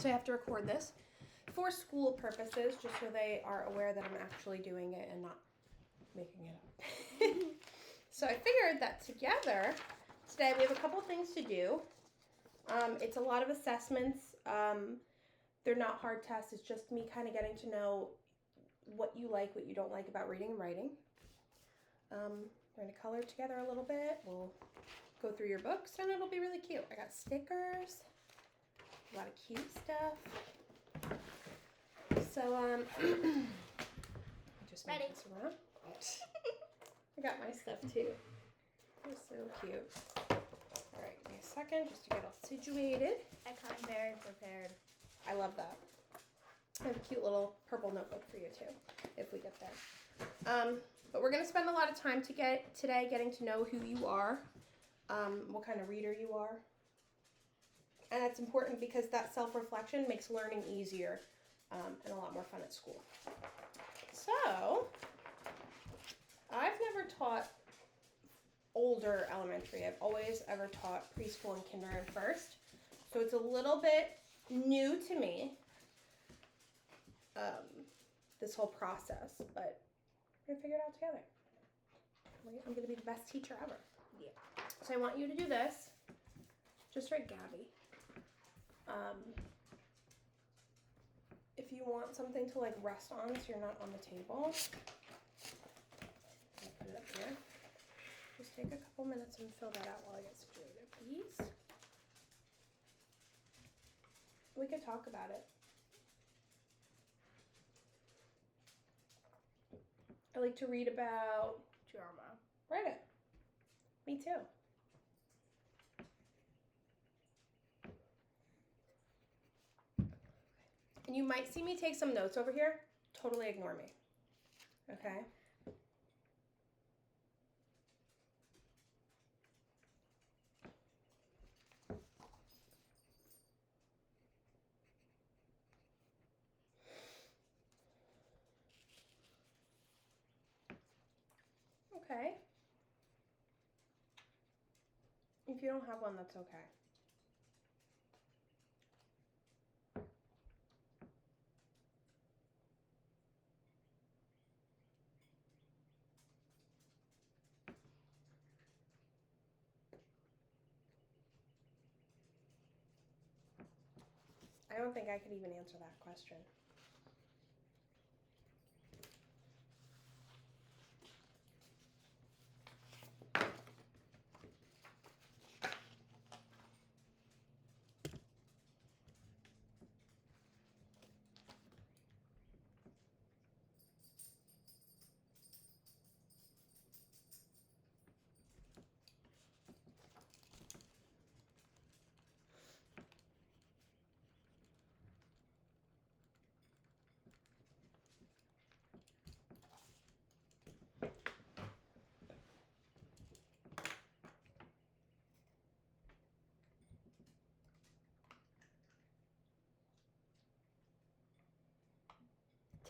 So I have to record this for school purposes, just so they are aware that I'm actually doing it and not making it up. So I figured that together, today we have a couple things to do. It's a lot of assessments. They're not hard tests. It's just me kind of getting to know what you like, what you don't like about reading and writing. We're going to color together a little bit. We'll go through your books, and it'll be really cute. I got stickers, a lot of cute stuff. So, just ready. This around. I got my stuff too. It's so cute. All right, give me a second just to get all situated. I come very prepared. I love that. I have a cute little purple notebook for you too, if we get there. But we're gonna spend a lot of time today getting to know who you are, what kind of reader you are. And that's important because that self-reflection makes learning easier and a lot more fun at school. So, I've never taught older elementary. I've always ever taught preschool and kindergarten first. So it's a little bit new to me, this whole process, but we're gonna figure it out together. I'm gonna be the best teacher ever. Yeah. So I want you to do this. Just write Gabby. If you want something to like rest on so you're not on the table, I'll put it up here. Just take a couple minutes and fill that out while I get situated, please. We could talk about it. I like to read about Drama. Write it. Me too. And you might see me take some notes over here. Totally ignore me. Okay? Okay. If you don't have one, that's okay. I don't think I could even answer that question.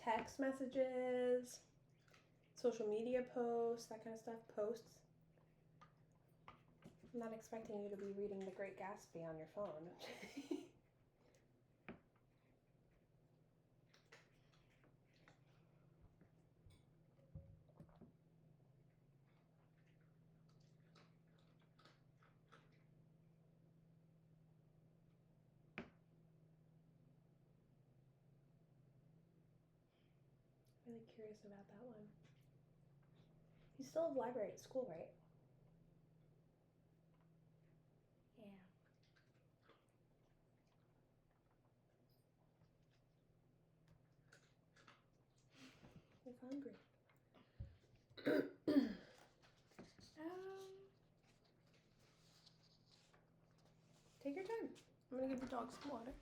Text messages, social media posts, that kind of stuff, posts. I'm not expecting you to be reading The Great Gatsby on your phone. Really curious about that one. You still have library at school, right? Yeah. If hungry. Take your time. I'm gonna give the dog some water.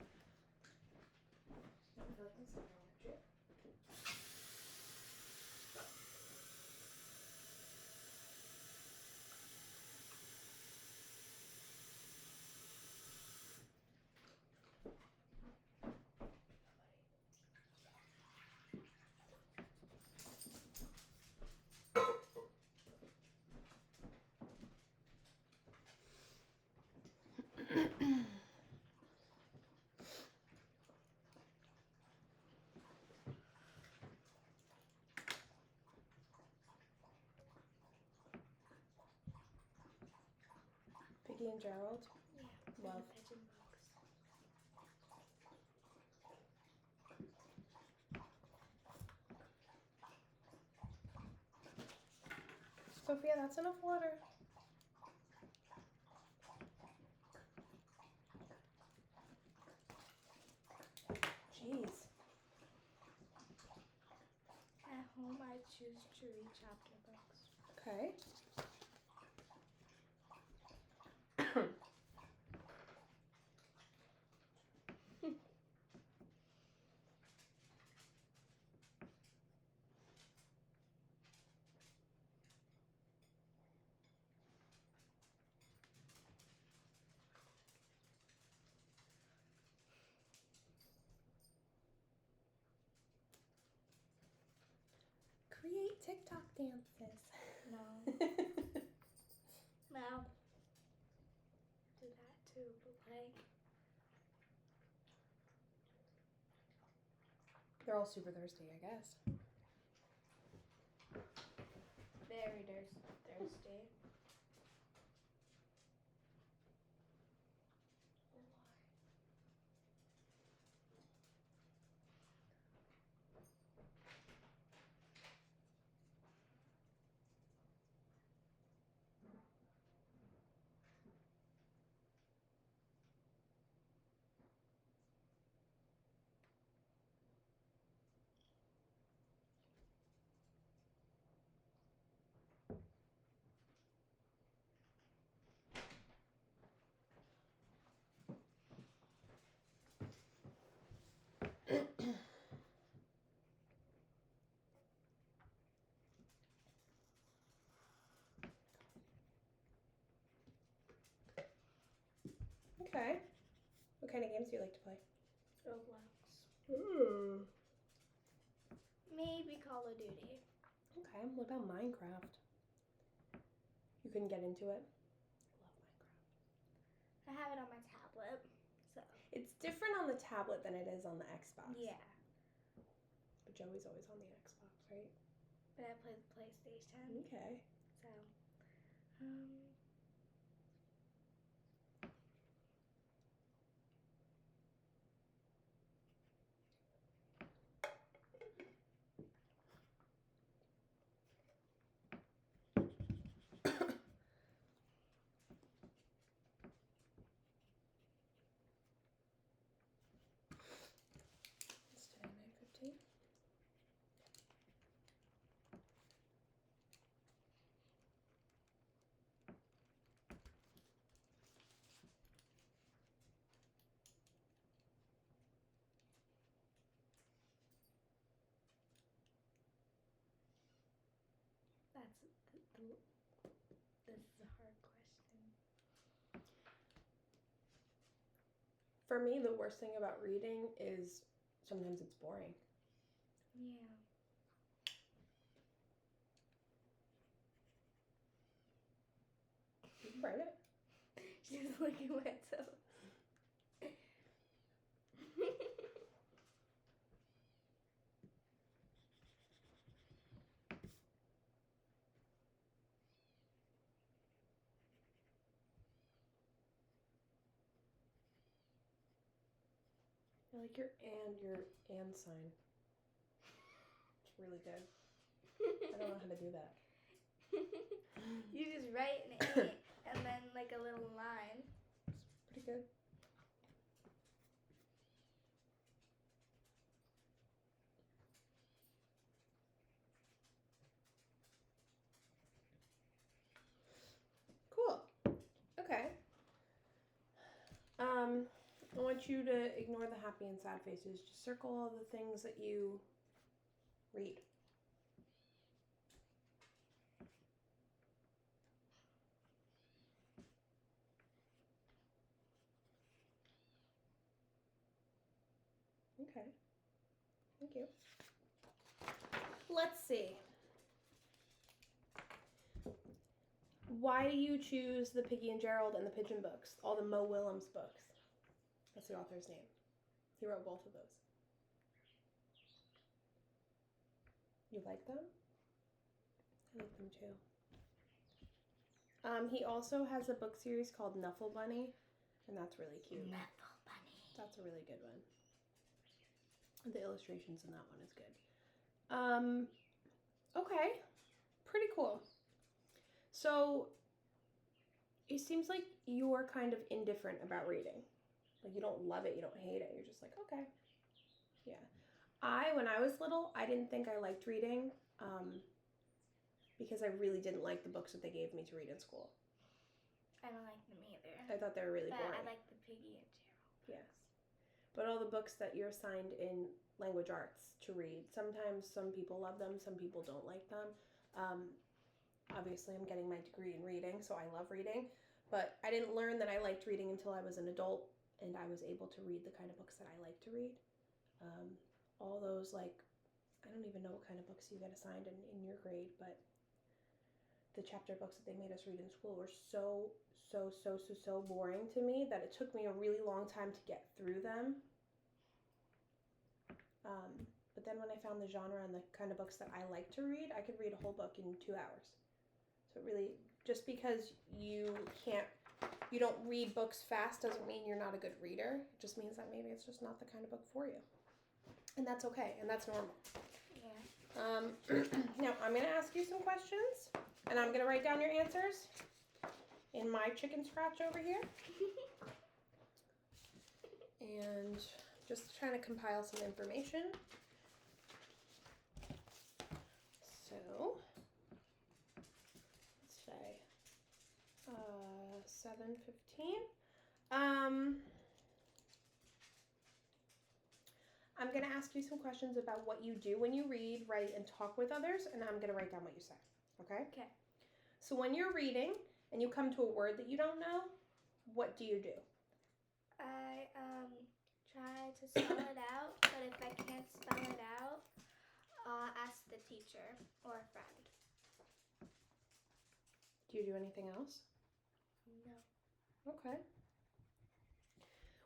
Piggy and Gerald? Yeah. Love. And the pigeon books. Sophia, that's enough water. Jeez. At home, I choose to read chapter books. Okay. Create TikTok dances. No. No. Do that too, but like, They're all super thirsty, I guess. very thirsty. Okay. What kind of games do you like to play? Roblox. Ooh. Maybe Call of Duty. Okay. What about Minecraft? You couldn't get into it? I love Minecraft. I have it on my tablet, so. It's different on the tablet than it is on the Xbox. Yeah. But Joey's always on the Xbox, right? But I play the PlayStation, Okay. so. It's today 9:15. This is a hard question. For me, the worst thing about reading is sometimes it's boring. Yeah. You can write it. She's looking at myself. I like your and sign. It's really good. I don't know how to do that. You just write an A and then like a little line. It's pretty good. Cool. Okay. I want you to ignore the happy and sad faces. Just circle all the things that you read. Okay. Thank you. Let's see. Why do you choose the Piggy and Gerald and the Pigeon books? All the Mo Willems books. That's the author's name. He wrote both of those. You like them? I like them too. He also has a book series called Nuffle Bunny, and that's really cute. Nuffle Bunny. That's a really good one. The illustrations in that one is good. Okay. Pretty cool. So, it seems like you're kind of indifferent about reading. Like, you don't love it, you don't hate it. You're just like, okay. Yeah. When I was little, I didn't think I liked reading because I really didn't like the books that they gave me to read in school. I don't like them either. I thought they were really boring. I like the Piggy and Gerald. Yes. But all the books that you're assigned in language arts to read, sometimes some people love them, some people don't like them. Obviously, I'm getting my degree in reading, so I love reading. But I didn't learn that I liked reading until I was an adult, and I was able to read the kind of books that I like to read. All those, like, I don't even know what kind of books you get assigned in your grade, but the chapter books that they made us read in school were so boring to me that it took me a really long time to get through them. But then when I found the genre and the kind of books that I like to read, I could read a whole book in 2 hours. So it really, just because you don't read books fast doesn't mean you're not a good reader. It just means that maybe it's just not the kind of book for you. And that's okay, and that's normal. Yeah. Now, I'm going to ask you some questions, and I'm going to write down your answers in my chicken scratch over here. And just trying to compile some information. So, let's say 7:15. I'm going to ask you some questions about what you do when you read, write, and talk with others, and I'm going to write down what you say. Okay? Okay. So when you're reading and you come to a word that you don't know, what do you do? I try to spell it out, but if I can't spell it out, I'll ask the teacher or a friend. Do you do anything else? No. Okay.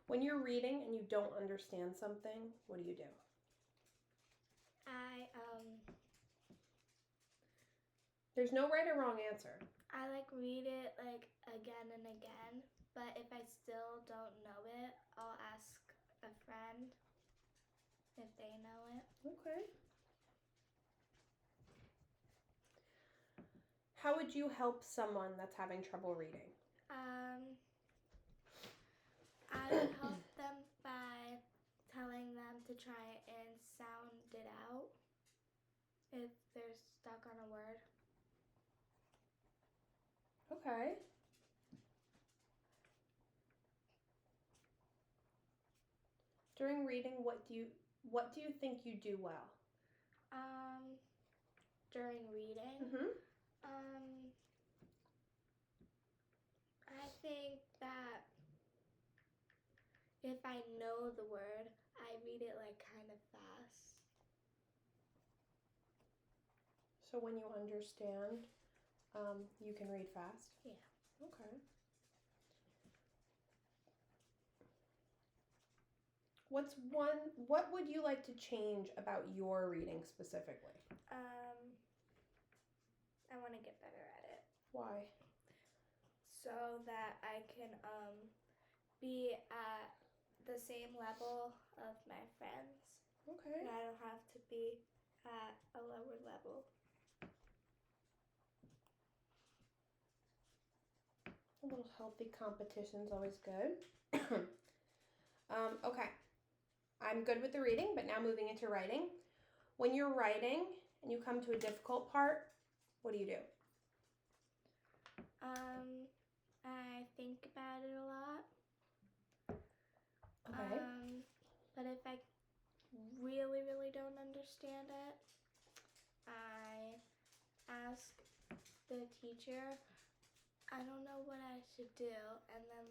When you're reading and you don't understand something, what do you do? There's no right or wrong answer. I read it again and again, but if I still don't know it, I'll ask a friend if they know it. Okay. How would you help someone that's having trouble reading? I would help them by telling them to try and sound it out if they're stuck on a word. Okay. During reading, what do you think you do well? During reading, I think that if I know the word, I read it kind of fast. So when you understand, you can read fast? Yeah. Okay. What would you like to change about your reading specifically? I want to get better at it. Why? So that I can be at the same level of my friends. Okay. And I don't have to be at a lower level. A little healthy competition's always good. Okay. I'm good with the reading, but now moving into writing. When you're writing and you come to a difficult part, what do you do? I think about it a lot. Okay. But if I really, really don't understand it, I ask the teacher, I don't know what I should do, and then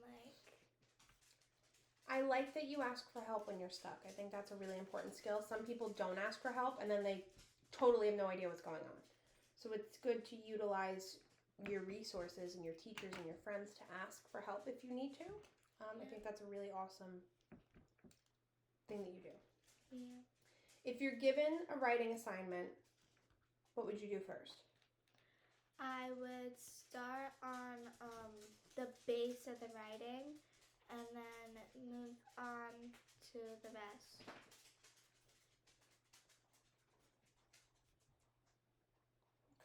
I like that you ask for help when you're stuck. I think that's a really important skill. Some people don't ask for help, and then they totally have no idea what's going on. So it's good to utilize your resources and your teachers and your friends to ask for help if you need to. I think that's a really awesome thing that you do. Yeah. If you're given a writing assignment, what would you do first? I would start on the base of the writing and then move on to the rest.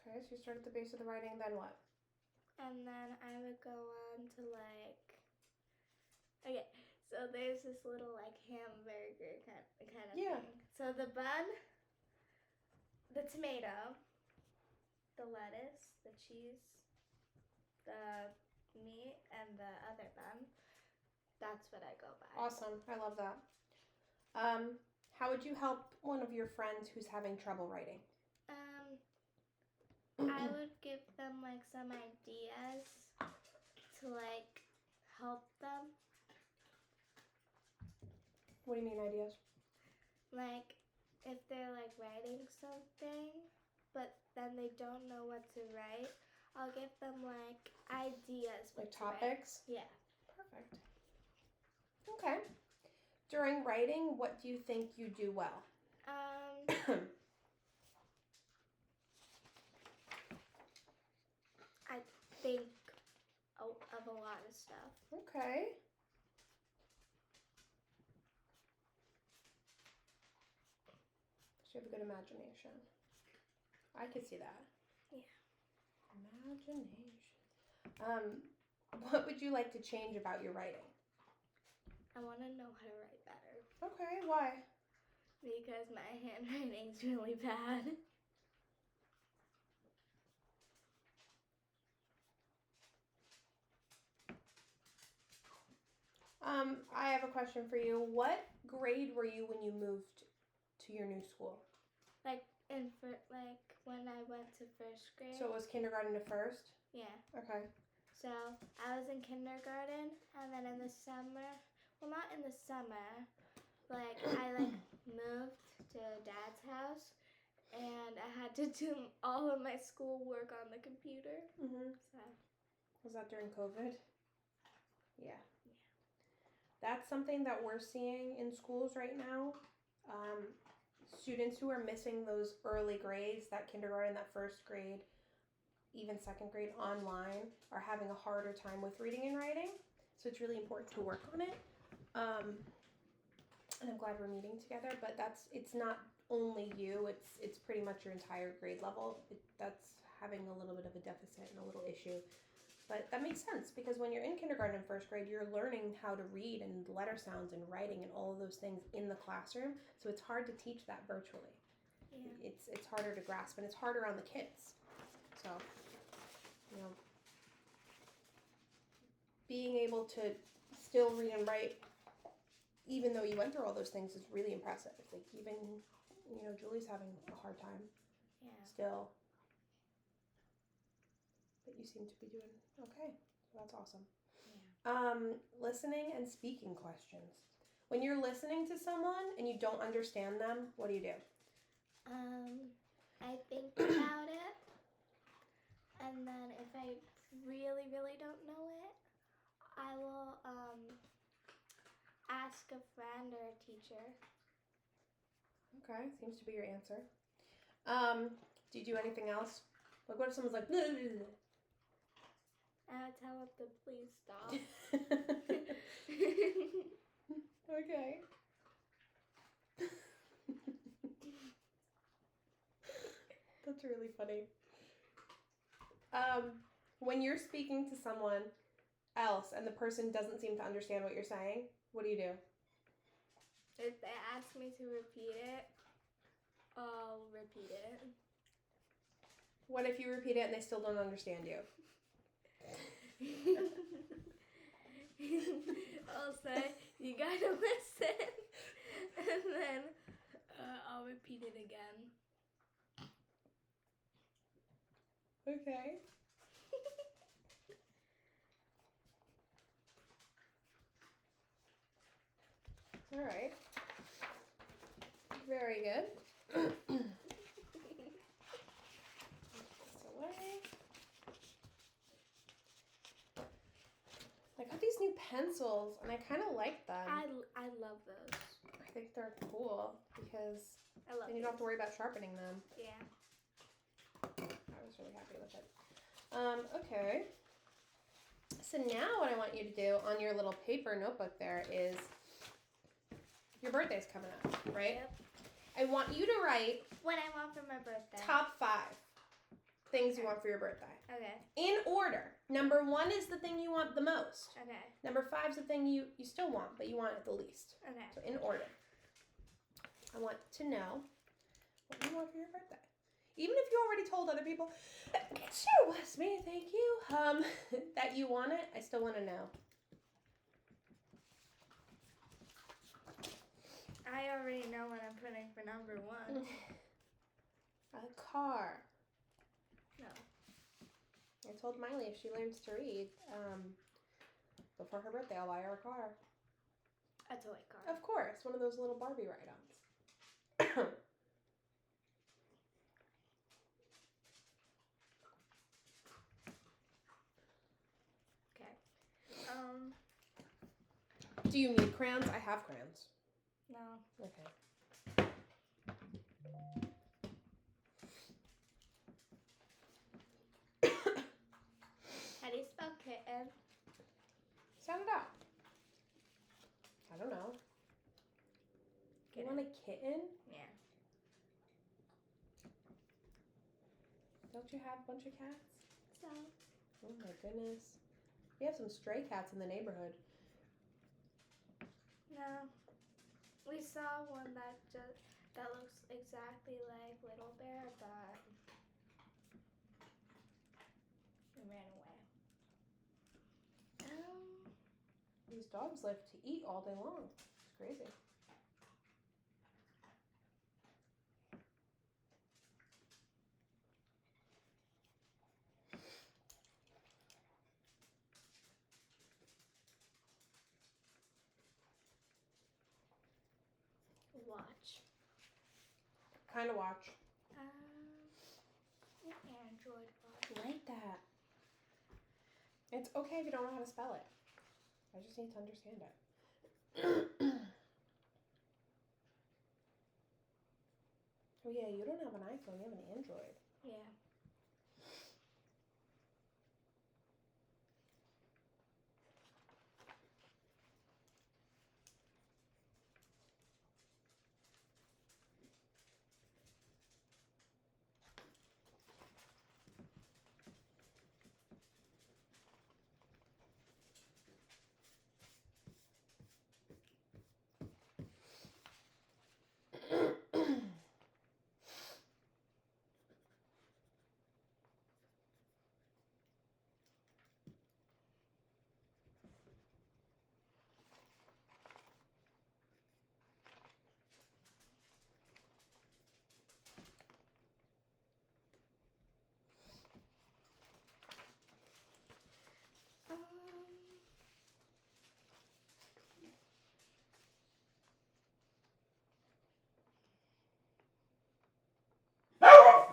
Okay, so you start at the base of the writing, then what? And then I would go on to okay, so there's this little hamburger kind of Yeah. thing. So the bun, the tomato, the lettuce, the cheese, the meat, and the other bun. That's what I go by. Awesome. I love that. How would you help one of your friends who's having trouble writing? I would give them some ideas to help them. What do you mean ideas? If they're writing something, but then they don't know what to write, I'll give them ideas. Like topics? Yeah. Perfect. Okay. During writing, what do you think you do well? I think of a lot of stuff. Okay. So you have a good imagination. I could see that. Yeah. Imagination. What would you like to change about your writing? I want to know how to write better. Okay, why? Because my handwriting's really bad. I have a question for you. What grade were you when you moved to your new school? When I went to first grade. So it was kindergarten to first? Yeah. Okay. So I was in kindergarten, and then in the summer, well, not in the summer, I moved to Dad's house, and I had to do all of my schoolwork on the computer. Mhm. So. Was that during COVID? Yeah. That's something that we're seeing in schools right now. Students who are missing those early grades, that kindergarten, that first grade, even second grade online, are having a harder time with reading and writing. So it's really important to work on it. And I'm glad we're meeting together, but it's not only you, it's pretty much your entire grade level. That's having a little bit of a deficit and a little issue. But that makes sense because when you're in kindergarten and first grade, you're learning how to read and letter sounds and writing and all of those things in the classroom. So it's hard to teach that virtually. Yeah. It's harder to grasp and it's harder on the kids. So, being able to still read and write, even though you went through all those things, is really impressive. Even, Julie's having a hard time. Yeah. Still. But you seem to be doing okay. So that's awesome. Yeah. Listening and speaking questions. When you're listening to someone and you don't understand them, what do you do? I think about it, and then if I really, really don't know it, I will ask a friend or a teacher. Okay, seems to be your answer. Do you do anything else? What if someone's like, blah, blah, blah. I would tell them to please stop. Okay. That's really funny. When you're speaking to someone else and the person doesn't seem to understand what you're saying, what do you do? If they ask me to repeat it, I'll repeat it. What if you repeat it and they still don't understand you? I'll say, you gotta listen. And then I'll repeat it again. Okay. All right. Very good. I got these new pencils and I kind of like them. I love those. I think they're cool because I love then you don't have to worry about sharpening them. Yeah. I was really happy with it. Okay. So now what I want you to do on your little paper notebook there is, your birthday's coming up, right? Yep. I want you to write What I want for my birthday. top 5 things you want for your birthday. Okay. In order. Number 1 is the thing you want the most. Okay. Number 5 is the thing you still want, but you want it the least. Okay. So in order. I want to know what you want for your birthday. Even if you already told other people, it sure was me, thank you, that you want it, I still want to know. I already know what I'm putting for number 1. A car. No. I told Miley if she learns to read, before her birthday, I'll buy her a car. A toy car. Of course, one of those little Barbie ride-ons. Okay. Do you need crayons? I have crayons. No. Okay. How do you spell kitten? Sound it out. I don't know. You want a kitten? Yeah. Don't you have a bunch of cats? So. Oh my goodness. We have some stray cats in the neighborhood. No. We saw one that looks exactly like Little Bear, but it ran away. These dogs like to eat all day long. It's crazy. Watch. Kind of watch. An Android watch. Write that. It's okay if you don't know how to spell it. I just need to understand it. Oh yeah, you don't have an iPhone, you have an Android. Yeah.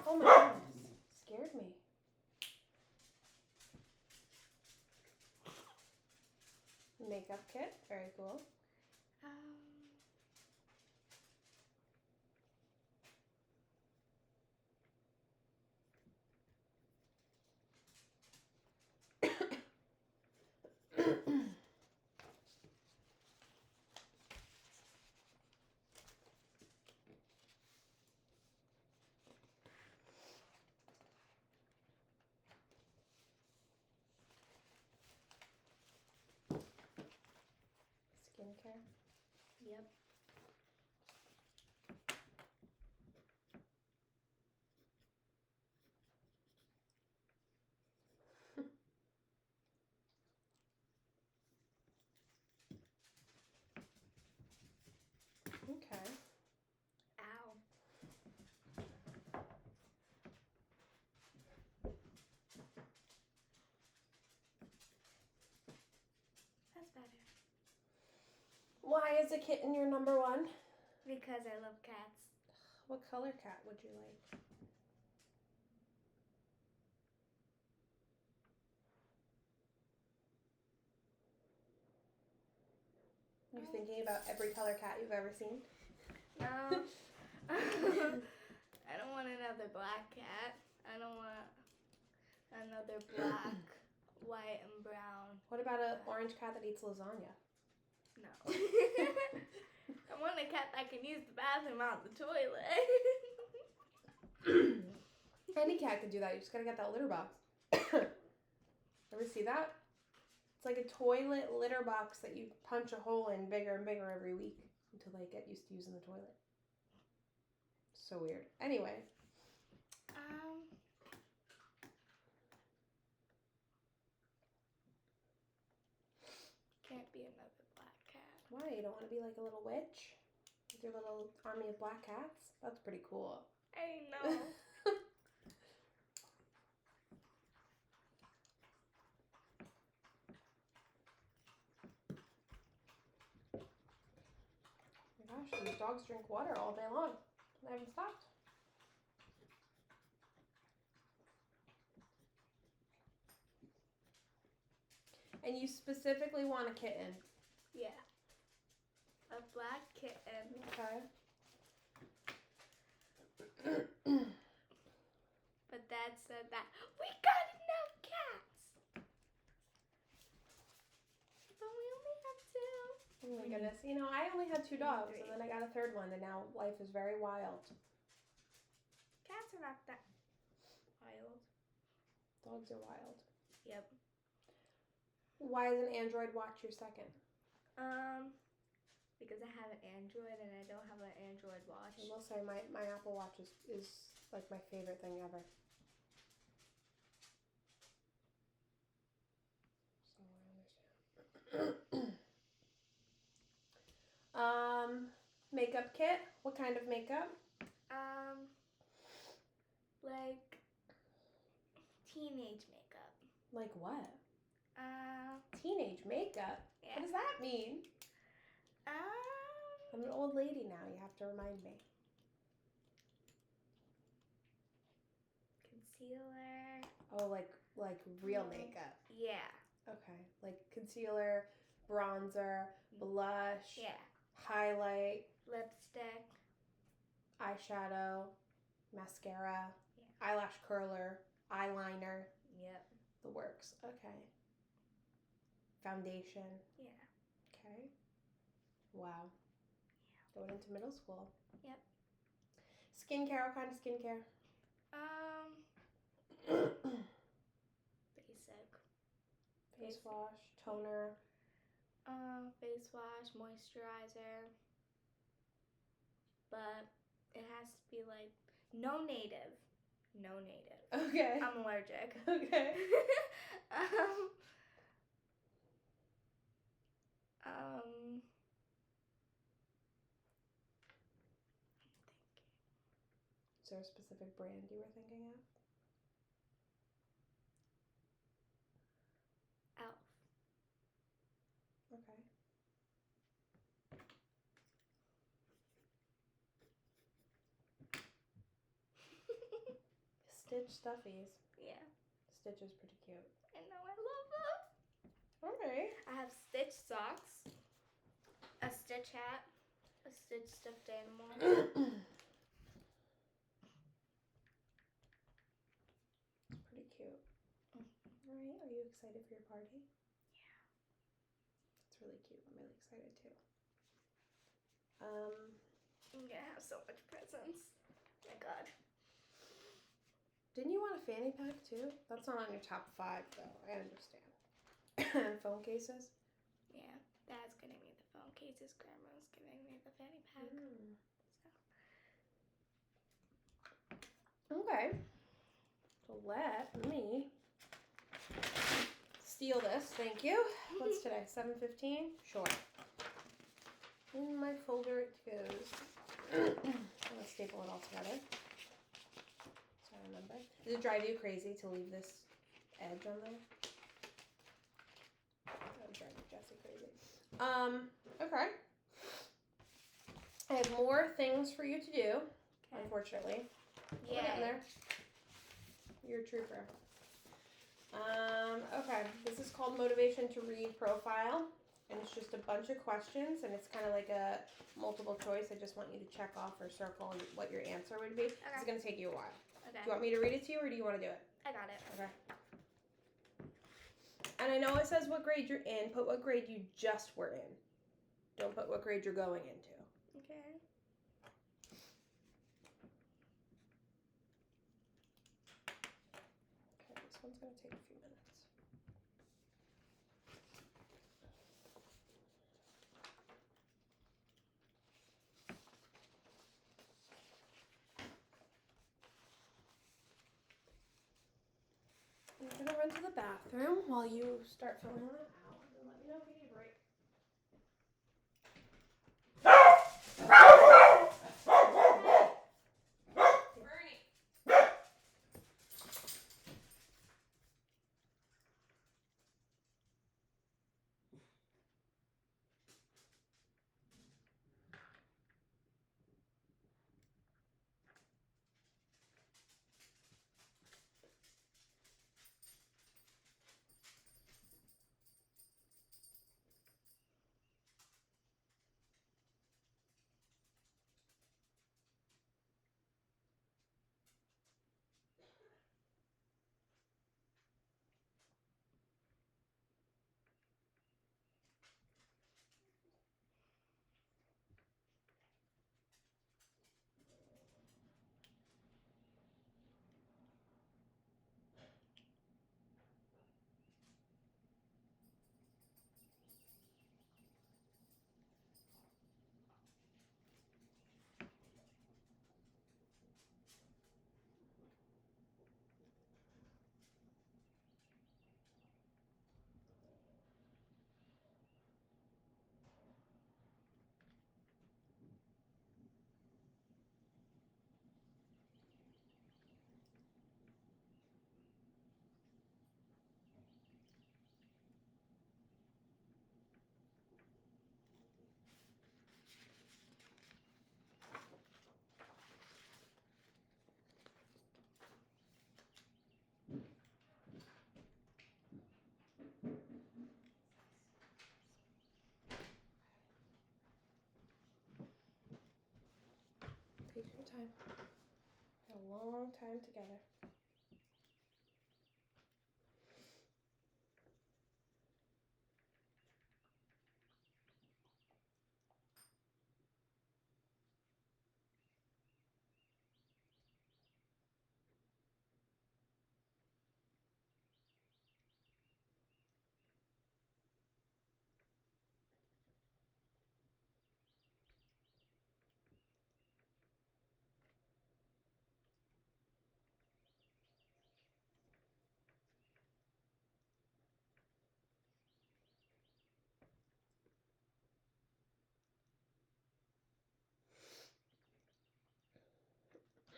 Oh my goodness. Scared me. Makeup kit. Very cool. Skincare. Yep. Okay. Ow. That's better. Why is a kitten your number 1? Because I love cats. What color cat would you like? You thinking about every color cat you've ever seen? No. I don't want another black cat. I don't want Another black, white, and brown. What about an orange cat that eats lasagna? No. I want a cat that can use the bathroom out the toilet. Any cat can do that. You just gotta get that litter box. Ever see that? It's like a toilet litter box that you punch a hole in bigger and bigger every week until they get used to using the toilet. So weird. Anyway. Can't be another black cat. Why? You don't want to be like a little witch? With your little army of black cats? That's pretty cool. I know. Oh my gosh, these dogs drink water all day long. They haven't stopped. And you specifically want a kitten? Yeah. A black kitten. Okay. But Dad said that we got enough cats. But we only have 2. Oh my goodness. You know, I only had 2 dogs, and then I got a 3rd one, and now life is very wild. Cats are not that wild. Dogs are wild. Yep. Why is an Android watch your second? Because I have an Android and I don't have an Android watch. I will say my Apple Watch is like my favorite thing ever. So I understand. Makeup kit. What kind of makeup? Like teenage makeup. Like what? Teenage makeup? Yeah. What does that mean? I'm an old lady now. You have to remind me. Concealer. Oh, like real makeup. Yeah. Okay. Like concealer, bronzer, blush, Yeah. highlight, Lipstick. eyeshadow, mascara, Yeah. eyelash curler, eyeliner. Yep. The works. Okay. Foundation. Yeah. Okay. Wow. Going into middle school. Yep. Skincare. What kind of skincare? Basic. Face wash, toner. Face wash, moisturizer. But it has to be like no native. No native. Okay. I'm allergic. Okay. Is there a specific brand you were thinking of? Elf. Okay. Stitch stuffies. Yeah. Stitch is pretty cute. I know, I love them. Alright. I have Stitch socks, a Stitch hat, a Stitch stuffed animal. Pretty cute. Alright, are you excited for your party? Yeah. It's really cute. I'm really excited too. I'm gonna have so much presents. Oh my god. Didn't you want a fanny pack too? That's not on your top 5 though. I understand. Phone cases? Yeah, Dad's getting me the phone cases. Grandma's giving me the fanny pack. Okay. So let me steal this. Thank you. What's today? 7:15? Sure. In my folder it goes. I'm gonna staple it all together. So I remember. Does it drive you crazy to leave this edge on there? That would drive Jessie crazy. Okay. I have more things for you to do, unfortunately. Put it in there. You're a trooper. Okay. This is called Motivation to Read Profile. And it's just a bunch of questions, and it's kind of like a multiple choice. I just want you to check off or circle what your answer would be. Okay. It's going to take you a while. Okay. Do you want me to read it to you, or do you want to do it? I got it. Okay. And I know it says what grade you're in. Put what grade you just were in. Don't put what grade you're going into. Okay. Okay, this one's going to take a few minutes. I'm going to run to the bathroom while you start filling that out. And let me know if you need a break. Take your time. Got a long time together.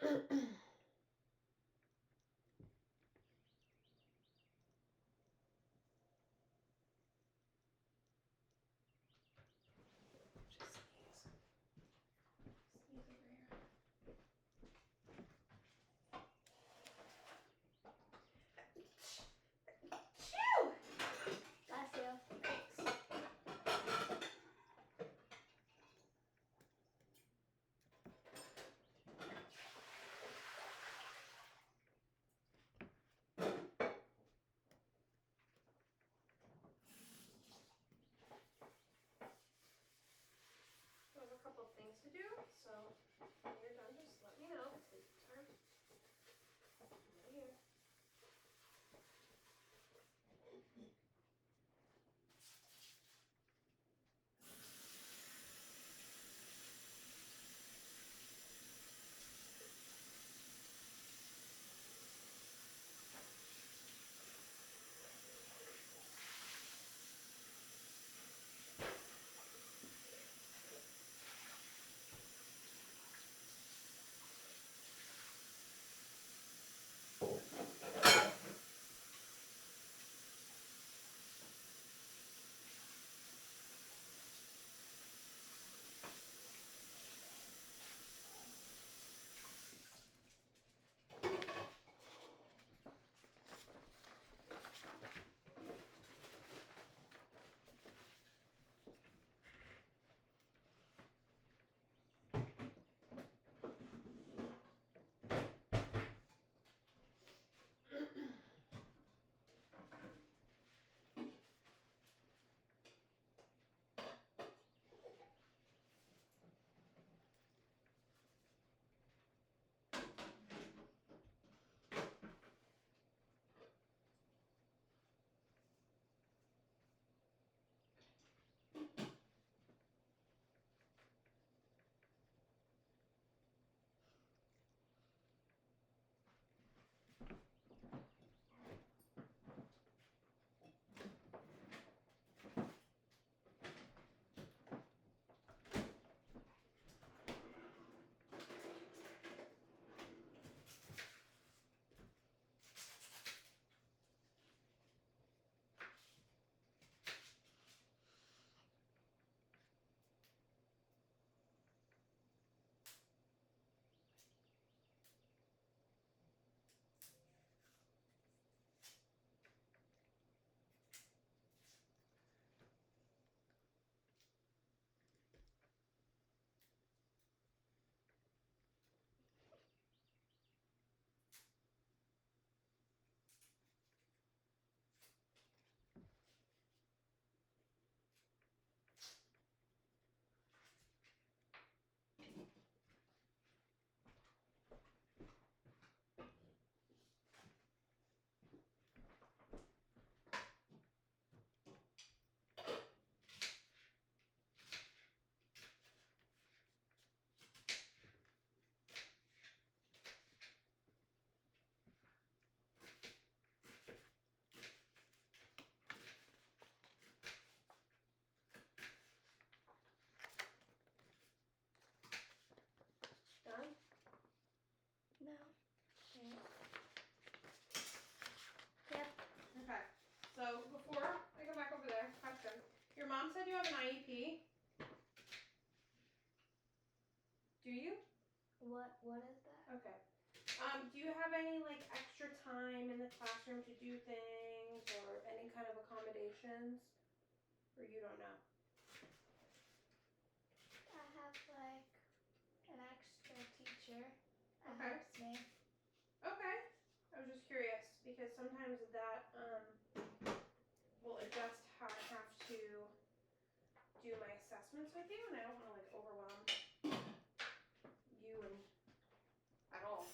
Bless you. I have a couple things to do, so when you're done, just let me know. Take your time. Right here. What is that? Okay. Do you have any like extra time in the classroom to do things or any kind of accommodations? Or you don't know? I have like an extra teacher that Okay. helps me. Okay. I was just curious because sometimes that will adjust how I have to do my assessments with you, and I don't want to like overwhelm you and at all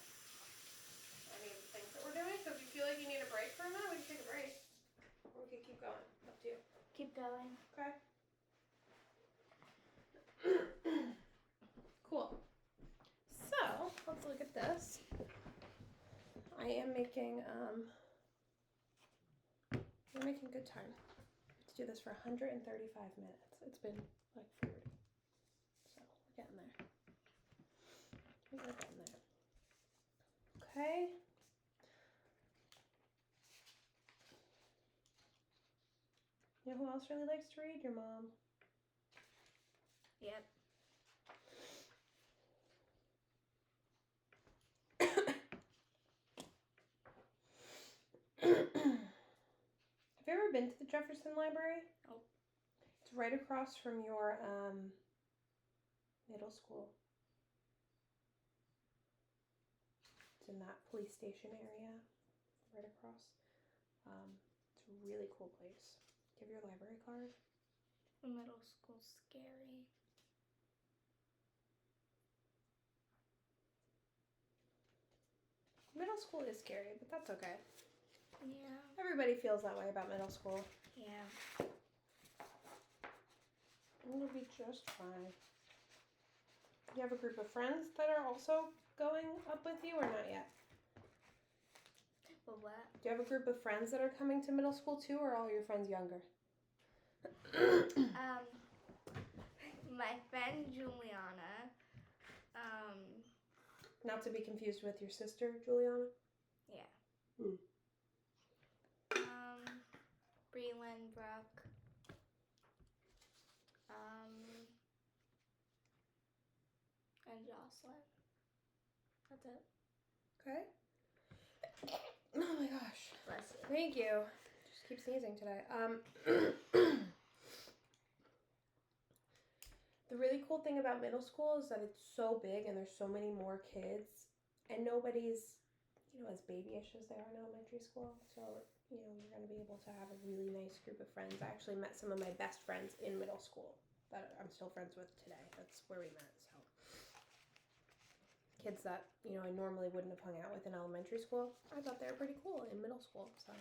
any of the things that we're doing. So if you feel like you need a break for a minute, we can take a break, or we can keep going. Up to you. Keep going. Okay. Cool. So let's look at this. I am making we're making good time. Let's do this for 135 minutes. It's been like 40. So we're getting there. We're getting there. Okay. You know who else really likes to read? Your mom. Yep. Have you ever been to the Jefferson Library? Nope. It's right across from your middle school. It's in that police station area, right across. It's a really cool place. Do you have your library card? Middle school's scary. Middle school is scary, but that's okay. Yeah. Everybody feels that way about middle school. Yeah. It'll be just fine. You have a group of friends that are also going up with you or not yet? But what? Do you have a group of friends that are coming to middle school too, or are all your friends younger? My friend Juliana. Not to be confused with your sister, Juliana? Yeah. Hmm. Breland, Brooke. And Jocelyn. That's it. Okay. Oh my gosh. Bless you. Thank you. Just keep sneezing today. The really cool thing about middle school is that it's so big and there's so many more kids and nobody's, as babyish as they are in elementary school. So, you're going to be able to have a really nice group of friends. I actually met some of my best friends in middle school that I'm still friends with today. That's where we met. So, kids that, I normally wouldn't have hung out with in elementary school, I thought they were pretty cool in middle school. So,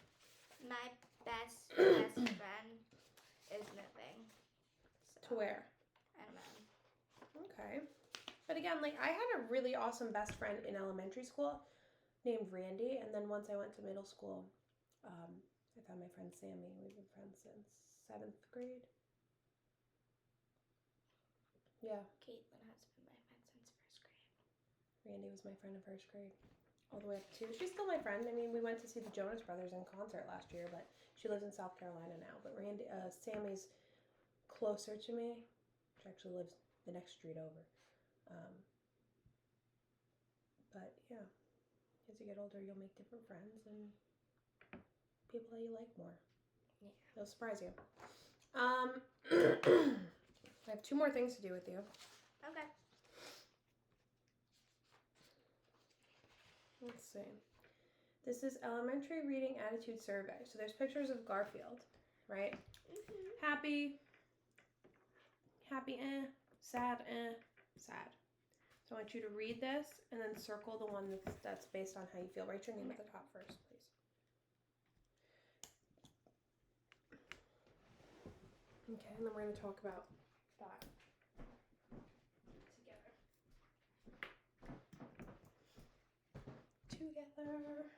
My best friend is moving. to where? I don't know. Okay. But again, I had a really awesome best friend in elementary school named Randy. And then once I went to middle school, I found my friend Sammy. We've been friends since 7th grade. Yeah. Caitlin has been my friend since 1st grade. Randy was my friend in 1st grade. All the way up to... She's still my friend. I mean, we went to see the Jonas Brothers in concert last year, but she lives in South Carolina now. But Sammy's closer to me. She actually lives the next street over. But yeah, as you get older, you'll make different friends and people that you like more. Yeah. They'll surprise you. I have 2 more things to do with you. Okay. Let's see. This is elementary reading attitude survey. So there's pictures of Garfield, right? Mm-hmm. Happy, sad, sad. So I want you to read this and then circle the one that's based on how you feel. Write your name at the top first, please. Okay, and then we're going to talk about that together.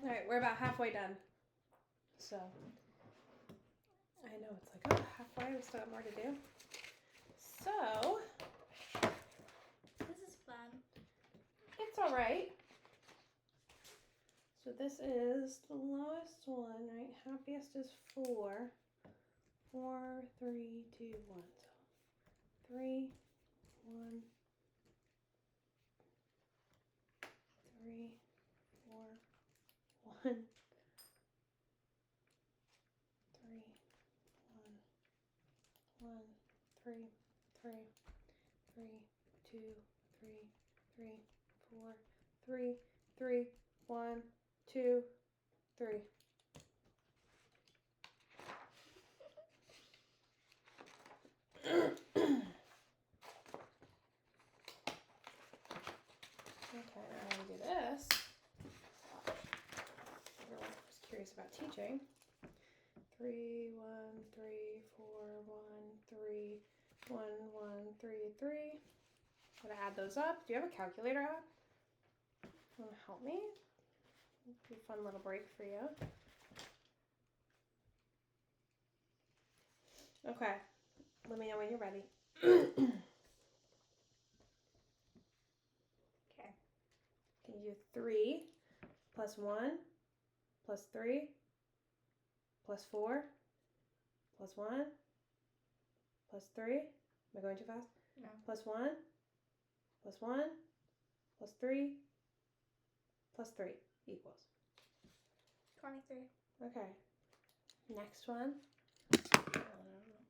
All right, we're about halfway done. So, I know it's like, oh, halfway, we still got more to do. So, This is fun. it's all right. So this is the lowest one, right? Happiest is 4. 4, 3, 2, 1. So 3, 1, 3, 4, 1, 3, 1, 1, 3, 3, 3, 2, 3, 3, 4, 3, 3, 1, 2, 3. Okay, now I'm going to do this. Everyone was curious about teaching. 3, 1, 3, 4, 1, 3, 1, 1, 3, 3. Gotta add those up. Do you have a calculator app? Want to help me? It'll be a fun little break for you. Okay, let me know when you're ready. Okay. Can you do 3 plus 1 plus 3 plus 4 plus 1 plus 3? Am I going too fast? No. Plus 1 plus 1 plus 3 plus 3 equals? 23. Okay. Next one. My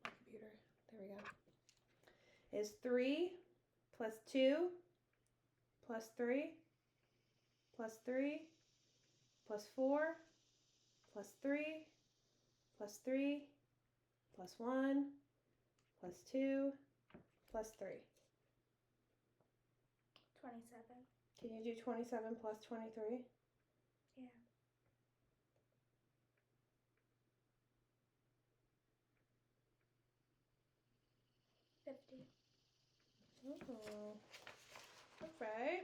computer. There we go. Is 3 plus 2 plus 3 plus 3 plus 4 plus 3 plus 3 plus 1 plus 2 plus 3. 27. Can you do 27 plus 23? Yeah. Oh, all right.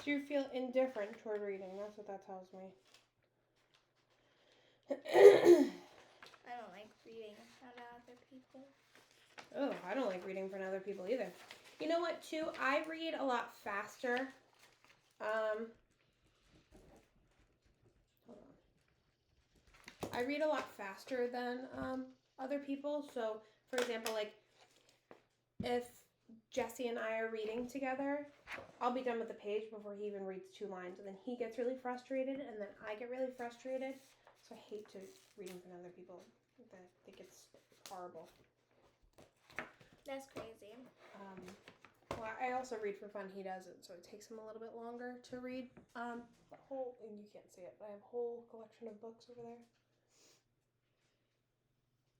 So you feel indifferent toward reading. That's what that tells me. I don't like reading in front of other people. Oh, I don't like reading in front of other people either. You know what, too? I read a lot faster. Hold on. I read a lot faster than other people. So, for example, like if Jesse and I are reading together, I'll be done with the page before he even reads 2 lines, and then he gets really frustrated, and then I get really frustrated. So I hate to read in front of other people. I think it's horrible. That's crazy. Well, I also read for fun. He doesn't, so it takes him a little bit longer to read. A whole, and you can't see it, but I have a whole collection of books over there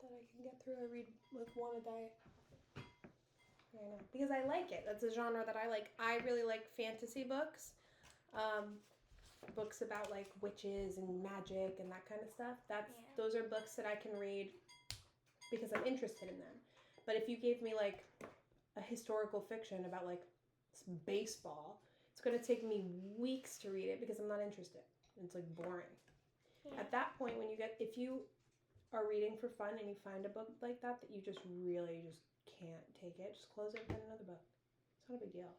that I can get through. I read with one a day. I know, because I like it. That's a genre that I like. I really like fantasy books. Books about like witches and magic and that kind of stuff. Those are books that I can read because I'm interested in them. But if you gave me like a historical fiction about like baseball, it's going to take me weeks to read it because I'm not interested. It's like boring. Yeah. At that point, if you are reading for fun and you find a book like that you just really just can't take it, just close it and find another book. It's not a big deal.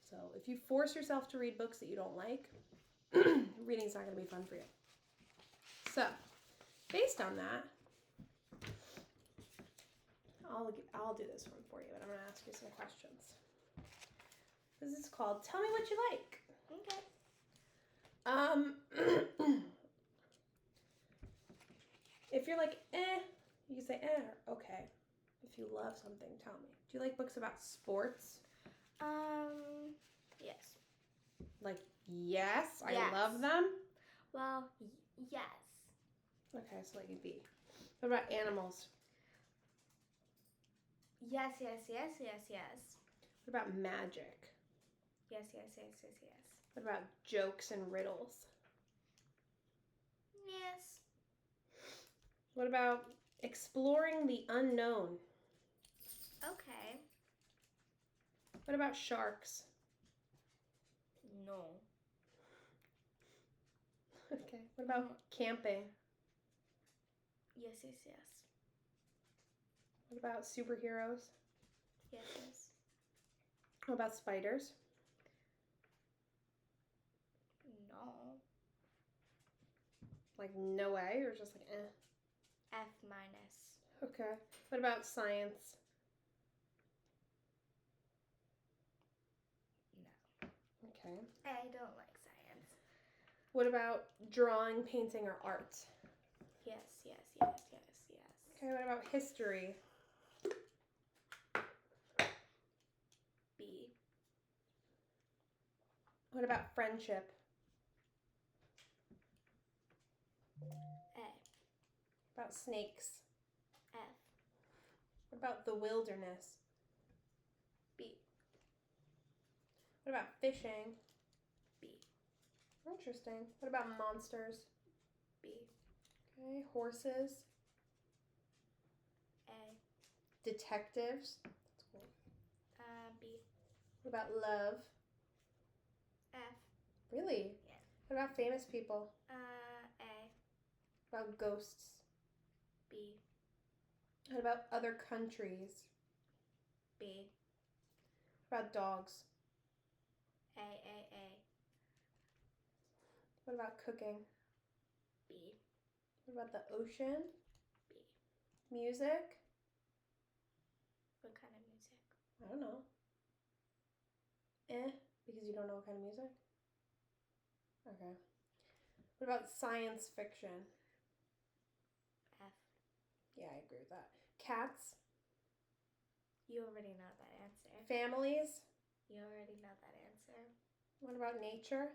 So if you force yourself to read books that you don't like, reading's not going to be fun for you. So, based on that, I'll do this one for you, and I'm going to ask you some questions. This is called Tell Me What You Like. Okay. If you're like, you can say, or okay. If you love something, tell me. Do you like books about sports? Yes. Like, yes, I Yes. love them? Well, yes. Okay, so like a B. What about animals? Yes, yes, yes, yes, yes. What about magic? Yes, yes, yes, yes, yes. What about jokes and riddles? Yes. What about exploring the unknown? Okay. What about sharks? No. Okay. What about camping? Yes, yes, yes. What about superheroes? Yes, yes. What about spiders? No. Like, no way, or just like, eh? F minus. Okay. What about science? No. Okay. I don't like science. What about drawing, painting, or art? Yes, yes, yes, yes, yes. Okay, what about history? B. What about friendship? A. What about snakes? F. What about the wilderness? B. What about fishing? B. Interesting. What about monsters? B. Okay, horses. A. Detectives. That's cool. B. What about love? F. Really? Yeah. What about famous people? A. What about ghosts? B. What about other countries? B. What about dogs? A. What about cooking? B. What about the ocean? B. Music? What kind of music? I don't know. Because you don't know what kind of music? Okay. What about science fiction? F. Yeah, I agree with that. Cats? You already know that answer. Families? You already know that answer. What about nature?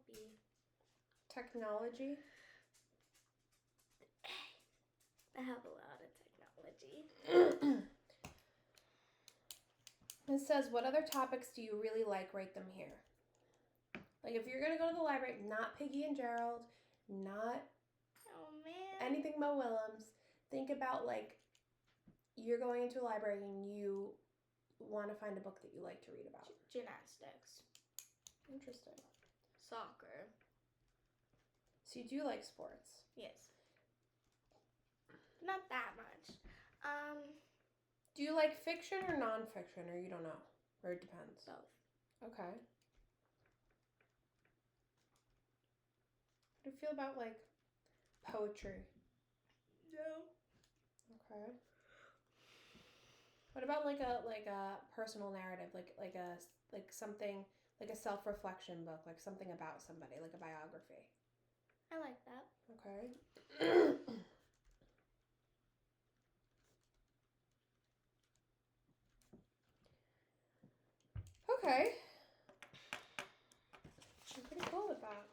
B. Technology? I have a lot of technology. It says, what other topics do you really like? Write them here. Like, if you're going to go to the library, not Piggy and Gerald, not Oh, man. anything Mo Willems, think about, like, you're going into a library and you want to find a book that you like to read about. Gymnastics. Interesting. Soccer. So you do like sports? Yes. Not that much. Do you like fiction or nonfiction, or you don't know? Or it depends? Both. Okay. What do you feel about, like, poetry? No. Okay. What about like a personal narrative, like something like a self-reflection book, like something about somebody, like a biography? I like that. Okay. Okay. I'm pretty cool with that.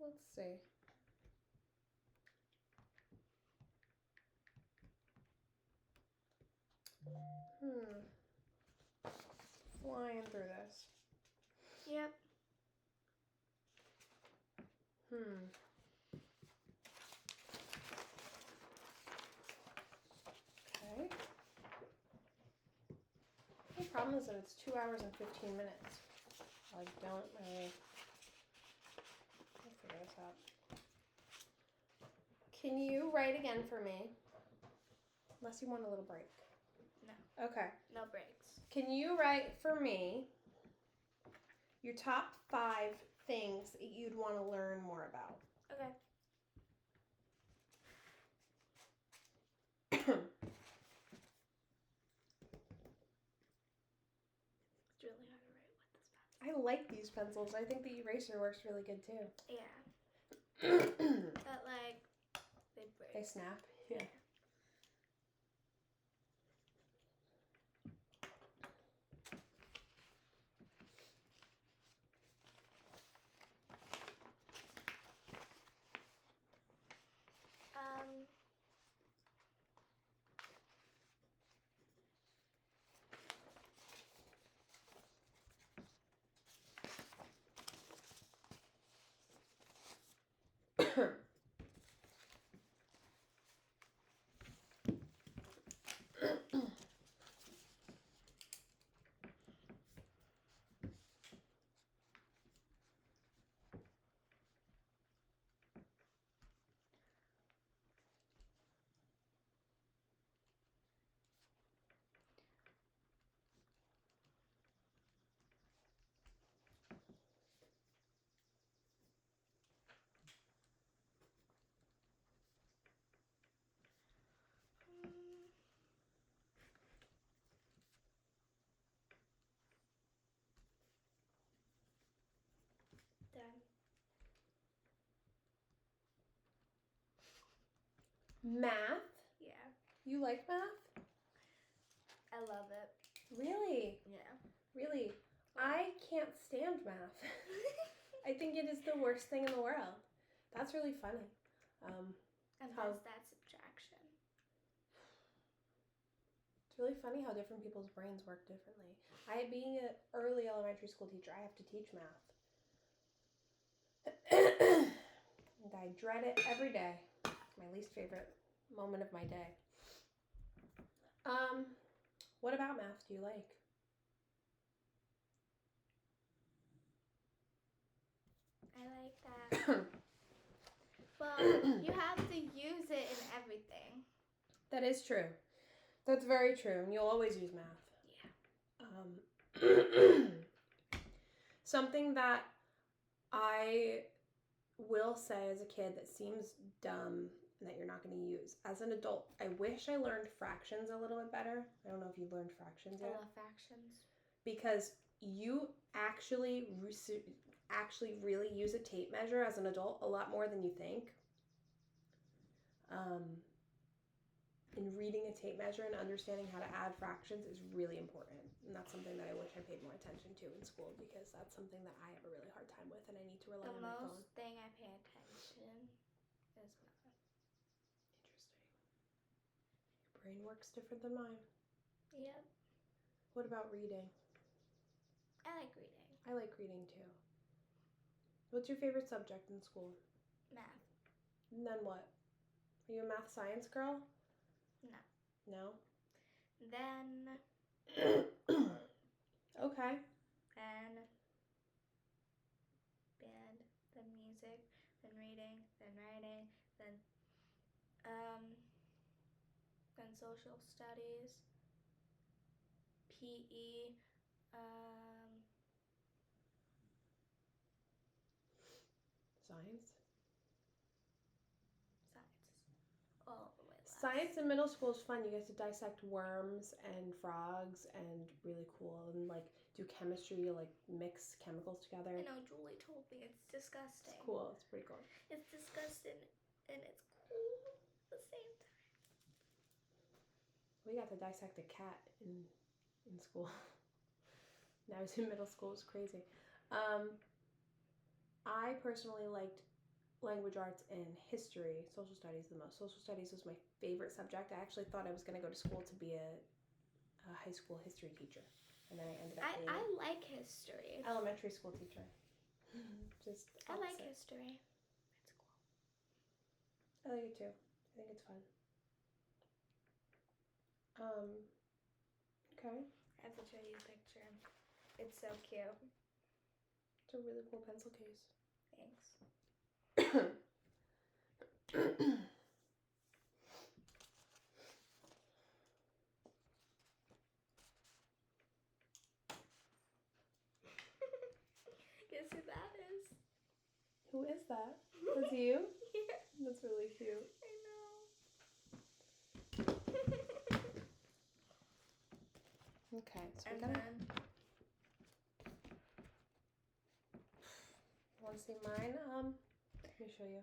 Let's see. Flying through this. Yep. Okay. The problem is that it's 2 hours and 15 minutes. I don't really... I'll figure this out. Can you write again for me? Unless you want a little break. No. Okay. No breaks. Can you write for me your top 5 things that you'd want to learn more about? Okay. It's really hard to write with this pencil. I like these pencils. I think the eraser works really good too. Yeah. But like, they break. They snap. Yeah. Math? Yeah. You like math? I love it. Really? Yeah. Really? I can't stand math. I think it is the worst thing in the world. That's really funny. And how- there's that subtraction. It's really funny how different people's brains work differently. Being an early elementary school teacher, I have to teach math. And I dread it every day. It's my least favorite moment of my day. What about math do you like? I like that. Well, you have to use it in everything. That is true. That's very true. And you'll always use math. Yeah. Something that I will say as a kid that seems dumb and that you're not going to use. As an adult, I wish I learned fractions a little bit better. I don't know if you've learned fractions I yet. love fractions. Because you actually really use a tape measure as an adult a lot more than you think. And reading a tape measure and understanding how to add fractions is really important. And that's something that I wish I paid more attention to in school because that's something that I have a really hard time with and I need to rely on my phone. The most thing I pay attention is math. Interesting. Your brain works different than mine. Yep. What about reading? I like reading. I like reading too. What's your favorite subject in school? Math. And then what? Are you a math science girl? No. No? Then Okay. then band, then music, then reading, then writing, then social studies, PE, Science? science. All the way last. Science in middle school is fun. You get to dissect worms and frogs and really cool. And like do chemistry, you like mix chemicals together. I know, Julie told me it's disgusting. It's cool. It's pretty cool. It's disgusting and it's cool at the same time. We got to dissect a cat in school. When I was in middle school. It was crazy. I personally liked language arts and history, social studies the most. Social studies was my favorite subject. I actually thought I was going to go to school to be a high school history teacher. And then I ended up being I like history. elementary school teacher. Just I like opposite. history. It's cool. I like it too. I think it's fun. Okay. I have to show you a picture. It's so cute. It's a really cool pencil case. Thanks. Guess who that is? Who is that? That's you? Yeah, That's really cute. I know. Okay, so And we're gonna. then Want to see mine? Let me show you.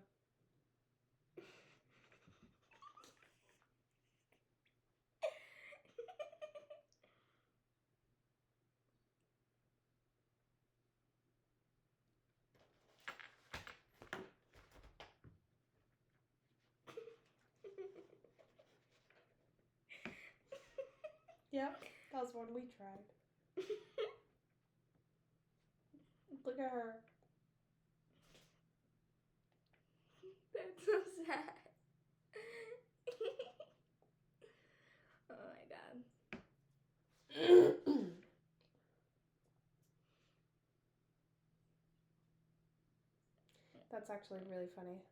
Yeah, that was one we tried. Look at her. That's so sad. Oh my god. That's actually really funny.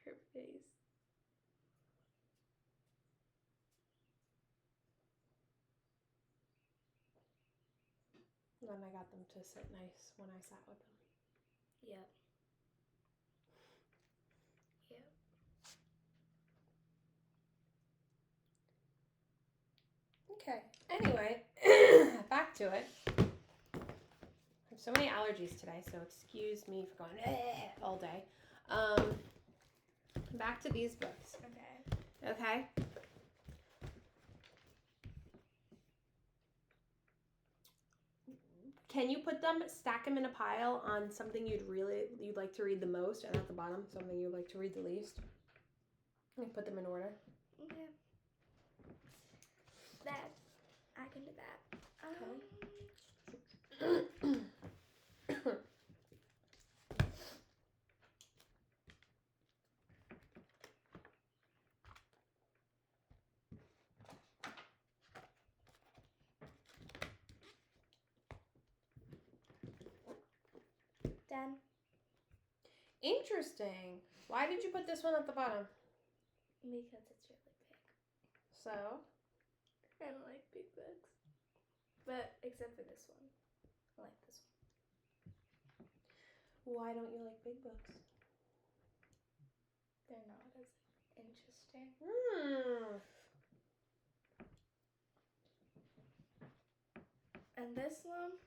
Her face. And then I got them to sit nice when I sat with them. Yep. Yep. Okay. Anyway, back to it. I have so many allergies today, so excuse me for going all day. Back to these books. Okay. Okay? Can you stack them in a pile on something you'd like to read the most, and at the bottom, something you'd like to read the least? And put them in order. Okay. That, I can do that. Done. Interesting. Why did you put this one at the bottom? Because it's really big. So? I don't like big books. But, except for this one. I like this one. Why don't you like big books? They're not as interesting. And this one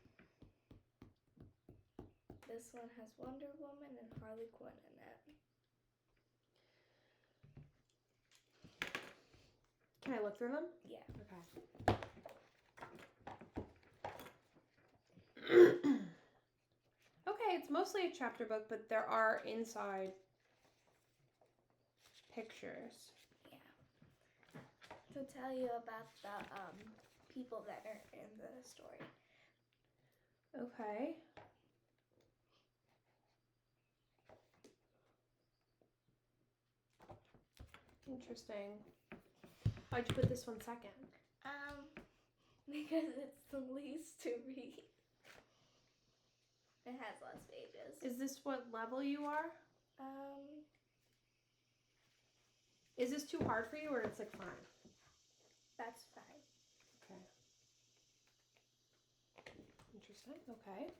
has Wonder Woman and Harley Quinn in it. Can I look through them? Yeah. Okay. Okay, it's mostly a chapter book, but there are inside pictures. Yeah. To tell you about the people that are in the story. Okay. Interesting. Why'd you put this one second? Because it's the least to read. It has less pages. Is this what level you are? Is this too hard for you, or it's like fine? That's fine. Okay. Interesting. Okay.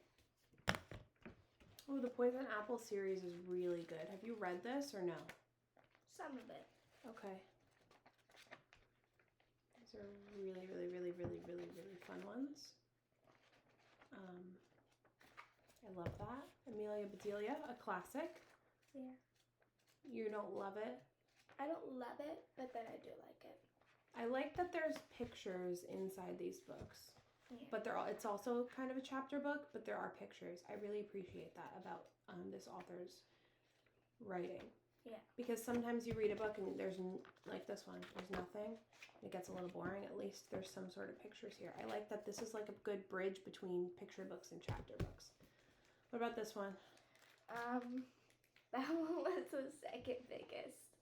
Oh, the Poison Apple series is really good. Have you read this or no? Some of it. Okay. These are really, really, really, really, really, really fun ones. I love that. Amelia Bedelia, a classic. Yeah. You don't love it? I don't love it, but then I do like it. I like that there's pictures inside these books. Yeah. But it's also kind of a chapter book, but there are pictures. I really appreciate that about this author's writing. Yeah. Because sometimes you read a book and there's, like this one, there's nothing. It gets a little boring. At least there's some sort of pictures here. I like that this is like a good bridge between picture books and chapter books. What about this one? That one was the second biggest.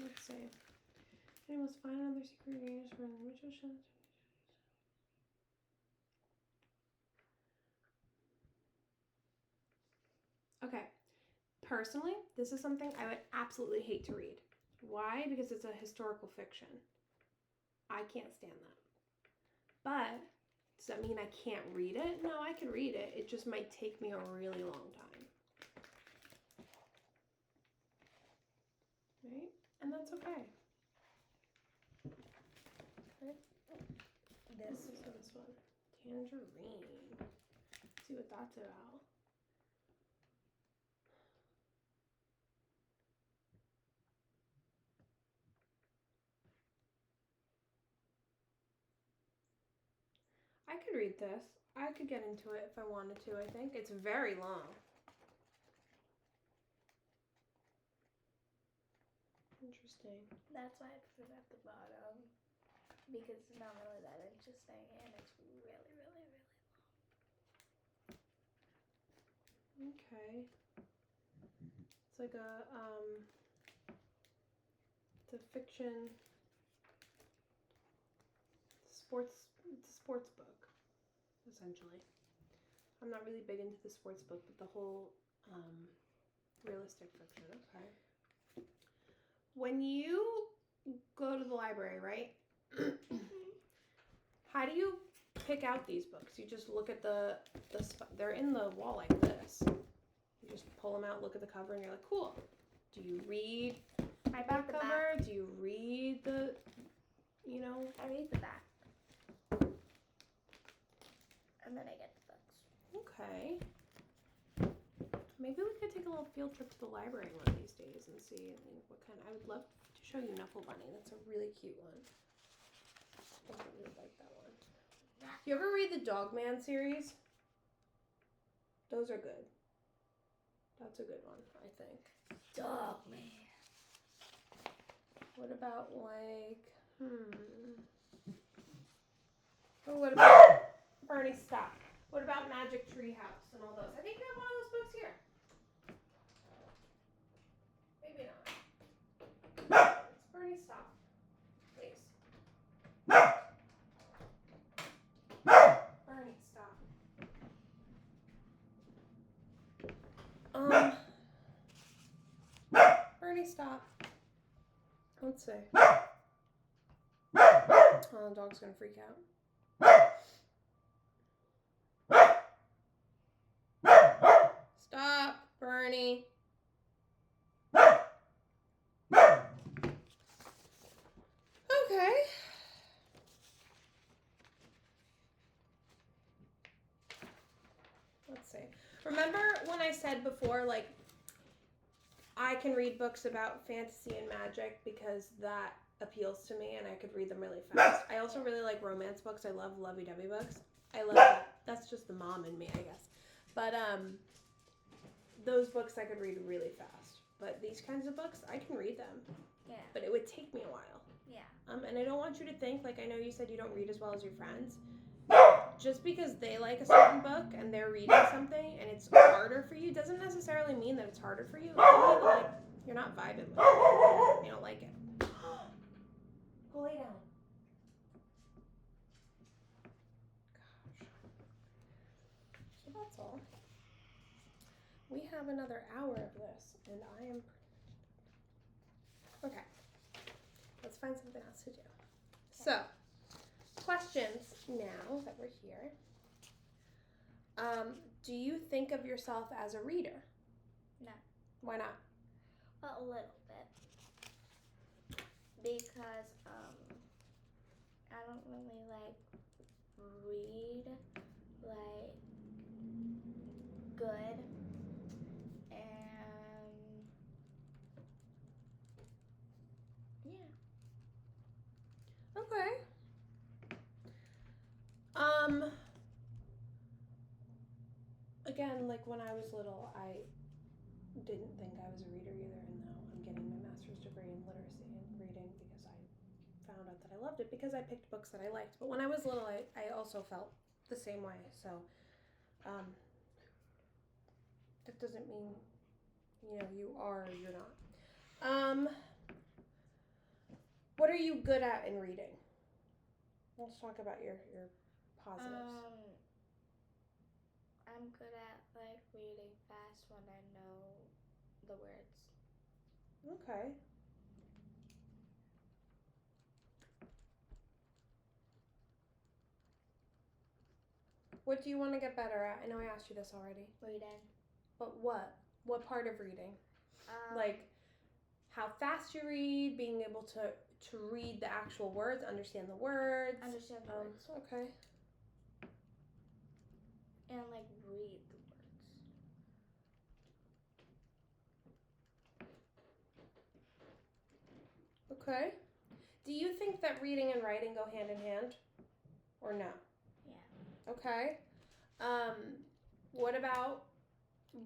Let's see. It must find another secret ingredients for nutrition. Okay. Personally, this is something I would absolutely hate to read. Why? Because it's a historical fiction. I can't stand that. But does that mean I can't read it? No, I can read it. It just might take me a really long time. Right? And that's okay. This one. Tangerine. Let's see what that's about. I could read this. I could get into it if I wanted to, I think. It's very long. Interesting. That's why I put it at the bottom. Because it's not really that interesting and it's really, really, really long. Okay. It's like it's a fiction it's a sports book, essentially. I'm not really big into the sports book, but the whole realistic fiction. Okay. When you go to the library, right? How do you pick out these books? You just look at they're in the wall like this. You just pull them out, look at the cover, and you're like, cool. Do you read the cover? Do you read the, I read the back. And then I get the books. Okay. Maybe we could take a little field trip to the library one of these days and see what kind. I would love to show you Knuckle Bunny. That's a really cute one. I think you would like that one. You ever read the Dogman series? Those are good. That's a good one, I think. Dogman. What about Oh, what about Bernie? Stop. What about Magic Treehouse and all those? I think we have one of those books here. Maybe not. Bernie, stop. Please. Bernie, stop. Bernie, stop. Let's see. Oh, the dog's gonna freak out. Stop, Bernie. Okay. Let's see. Remember when I said before, like, I can read books about fantasy and magic because that appeals to me and I could read them really fast. I also really like romance books. I love lovey-dovey books. I love that. That's just the mom in me, I guess. But those books I could read really fast. But these kinds of books, I can read them. Yeah. But it would take me a while. Yeah. And I don't want you to think, like I know you said you don't read as well as your friends. Just because they like a certain book and they're reading something and it's harder for you doesn't necessarily mean that it's harder for you. It could mean that, like, you're not vibing with it. You don't like it. Go lay down. Gosh. So that's all. We have another hour of this and I am... Okay. Let's find something else to do. So, questions now that we're here. Do you think of yourself as a reader? No. Why not? A little bit. Because I don't really read good, and yeah. Okay. Again, like when I was little, I didn't think I was a reader either, and now I'm getting my master's degree in literacy and reading because I found out that I loved it because I picked books that I liked. But when I was little, I also felt the same way. So, that doesn't mean, you are or you're not. What are you good at in reading? Let's talk about your positives. I'm good at reading fast when I know the words. Okay. What do you want to get better at? I know I asked you this already. Reading. But what? What part of reading? Like how fast you read, being able to read the actual words, understand the words. Understand the words. Okay. And read the words. Okay. Do you think that reading and writing go hand in hand? Or no? Yeah. Okay. What about,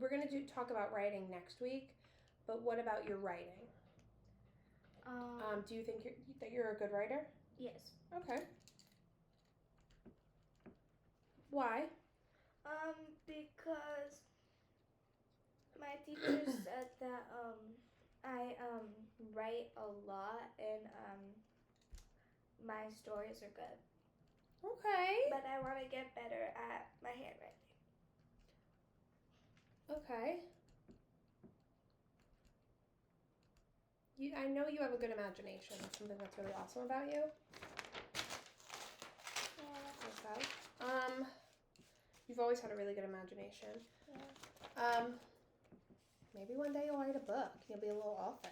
we're going to talk about writing next week, but what about your writing? Do you think that you're a good writer? Yes. Okay. Why? Because my teacher said that I write a lot and my stories are good. Okay. But I want to get better at my handwriting. Okay. I know you have a good imagination. That's something that's really awesome about you. Yeah. Okay. You've always had a really good imagination. Yeah. Maybe one day you'll write a book. You'll be a little author.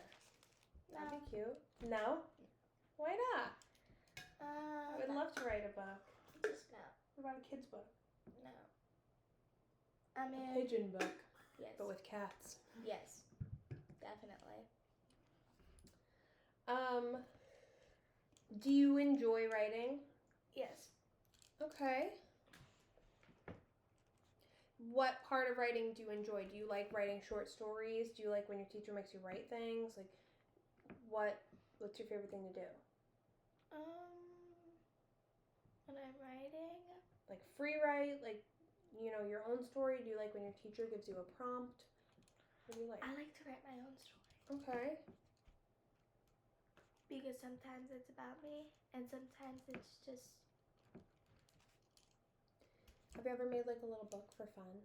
No. That'd be cute. No? Why not? I would love to write a book. Just no. What about a kid's book? No. A pigeon book. Yes. But with cats. Yes. Definitely. Do you enjoy writing? Yes. Okay. What part of writing do you enjoy? Do you like writing short stories? Do you like when your teacher makes you write things? Like, what's your favorite thing to do? When I'm writing, Like free write, like, your own story? Do you like when your teacher gives you a prompt? What do you like? I like to write my own story. Okay. Because sometimes it's about me, and sometimes it's just... Have you ever made like a little book for fun?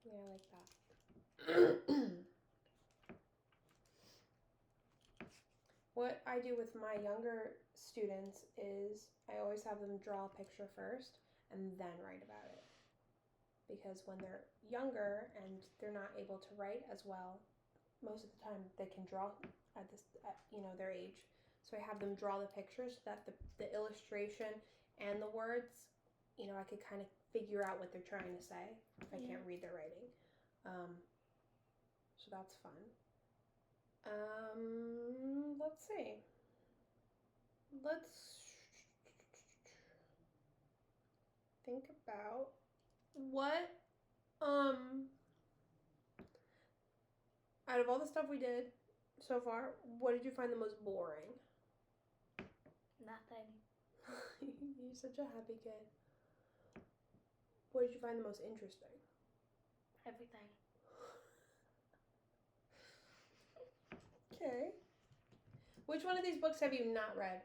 Yeah. Yeah, I like that. What I do with my younger students is I always have them draw a picture first and then write about it. Because when they're younger and they're not able to write as well, most of the time they can draw at their age. So I have them draw the pictures so that the illustration and the words, I could kind of figure out what they're trying to say if I can't read their writing. So that's fun. Let's see. Let's think about what, out of all the stuff we did so far, what did you find the most boring? Nothing. You're such a happy kid. What did you find the most interesting? Everything. Okay. Which one of these books have you not read?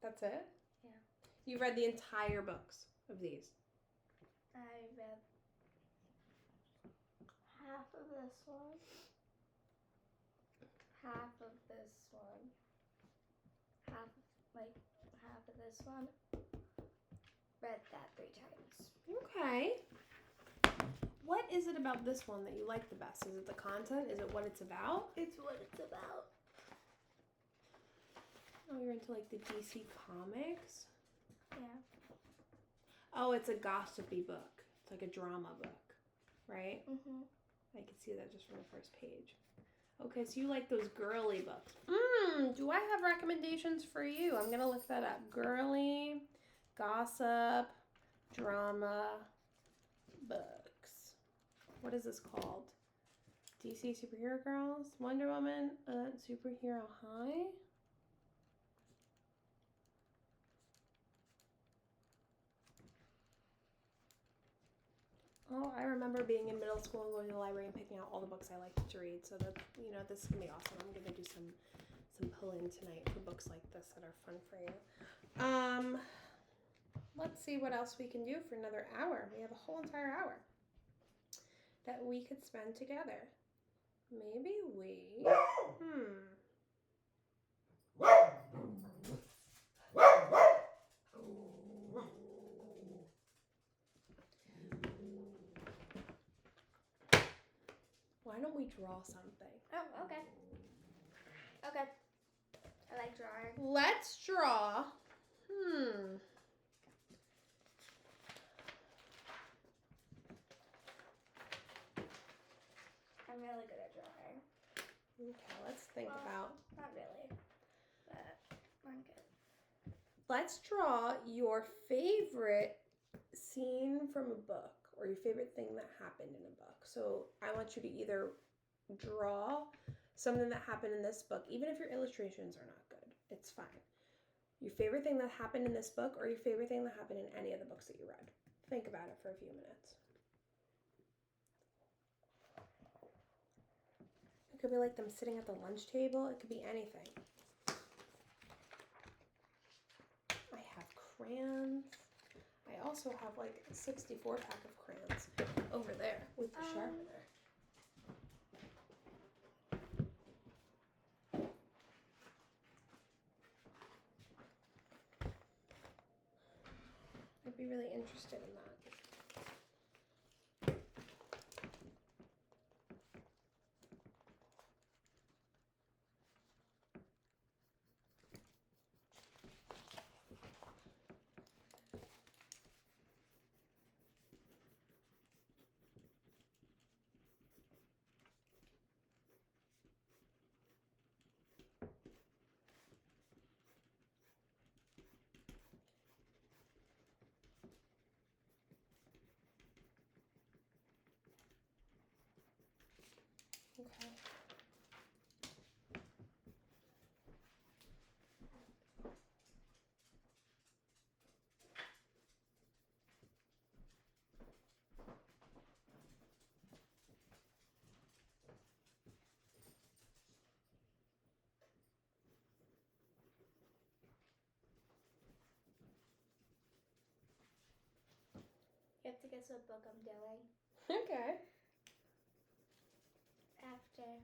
That's it? Yeah. You've read the entire books of these? I read half of this one. Half of this one. Half of this one. Read that 3 times. Okay. What is it about this one that you like the best? Is it the content? Is it what it's about? It's what it's about. Oh, you're into like the DC comics? Yeah. Oh, it's a gossipy book. It's like a drama book, right? Mhm. I can see that just from the first page. Okay, so you like those girly books. Do I have recommendations for you? I'm going to look that up. Girly, gossip, drama, books. What is this called? DC Superhero Girls, Wonder Woman, Superhero High? Oh, I remember being in middle school and going to the library and picking out all the books I liked to read. So that, this is going to be awesome. I'm going to do some pulling tonight for books like this that are fun for you. Let's see what else we can do for another hour. We have a whole entire hour that we could spend together. Maybe why don't we draw something? Oh, okay. Okay. I like drawing. Let's draw. I'm really good at drawing. Okay, let's think about. Not really, but I'm good. Let's draw your favorite scene from a book or your favorite thing that happened in a book. So I want you to either draw something that happened in this book, even if your illustrations are not good. It's fine. Your favorite thing that happened in this book or your favorite thing that happened in any of the books that you read. Think about it for a few minutes. It could be like them sitting at the lunch table. It could be anything. I have crayons. I also have like a 64 pack of crayons over there with the sharpener. I'd be really interested in that. to guess what book I'm doing. Okay. After.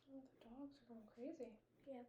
Oh, the dogs are going crazy. Yep.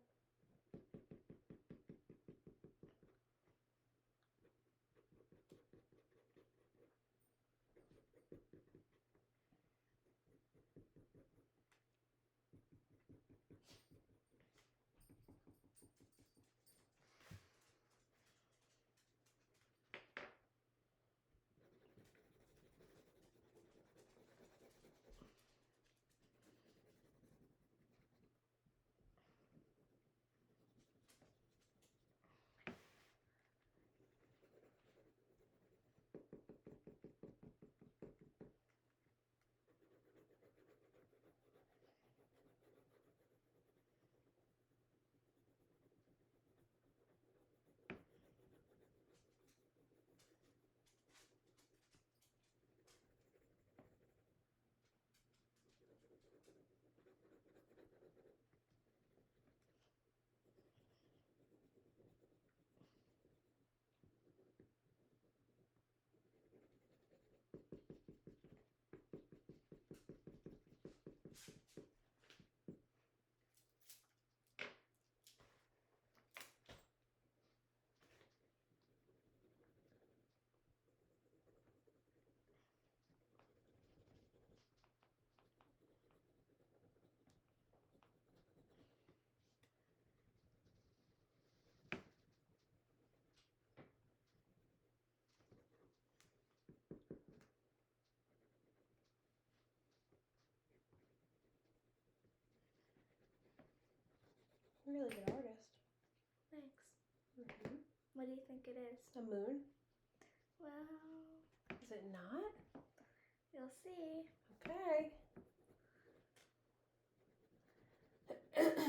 Really good artist. Thanks. Mm-hmm. What do you think it is? The moon? Well, Is it not? you'll see. Okay. Okay.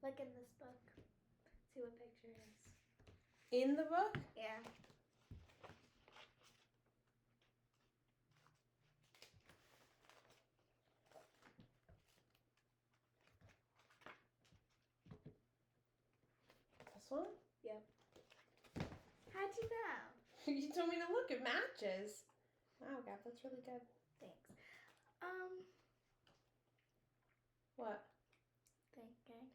Look in this book. See what picture it is. In the book? Yeah. This one? Yep. How'd you know? You told me to look. It matches. Wow, Gab, that's really good. Thanks. What? Thinking.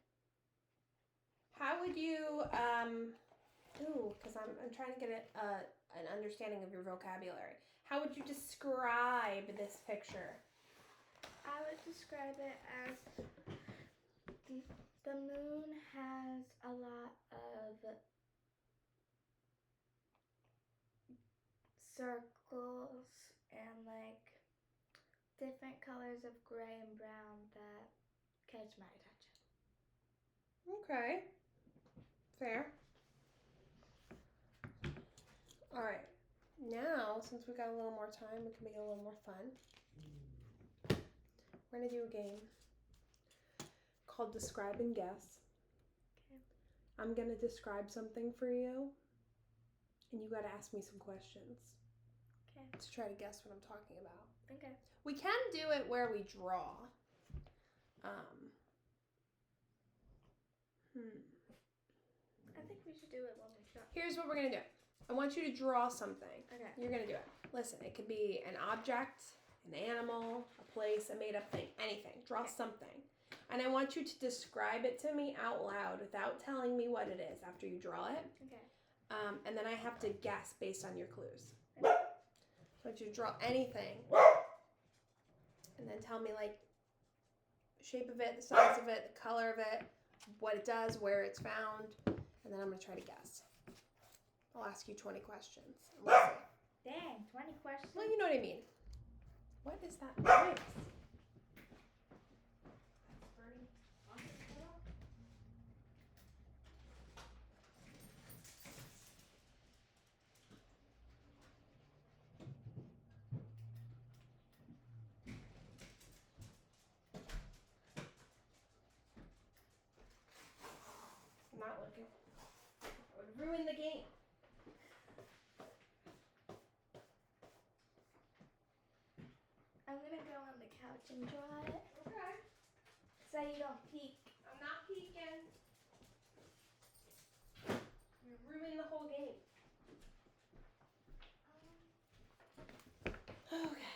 How would you, because I'm trying to get an understanding of your vocabulary. How would you describe this picture? I would describe it as the moon has a lot of circles and like different colors of gray and brown that catch my attention. Okay. Fair. All right. Now, since we got a little more time, we can make it a little more fun. We're going to do a game called Describe and Guess. Okay. I'm going to describe something for you, and you got to ask me some questions. Okay. To try to guess what I'm talking about. Okay. We can do it where we draw. I think we should do it when we shop. Here's what we're going to do. I want you to draw something. Okay. You're going to do it. Listen, it could be an object, an animal, a place, a made-up thing, anything. Draw something. And I want you to describe it to me out loud without telling me what it is after you draw it. Okay. And then I have to guess based on your clues. So I want you to draw anything. And then tell me, like, the shape of it, the size of it, the color of it, what it does, where it's found. And then I'm going to try to guess. I'll ask you 20 questions. And we'll see. Dang, 20 questions. Well, you know what I mean. What is that noise? I'm not looking. I would ruin the game. I'm gonna go on the couch and draw it. Okay. So you don't peek. I'm not peeking. You're ruining the whole game. Okay.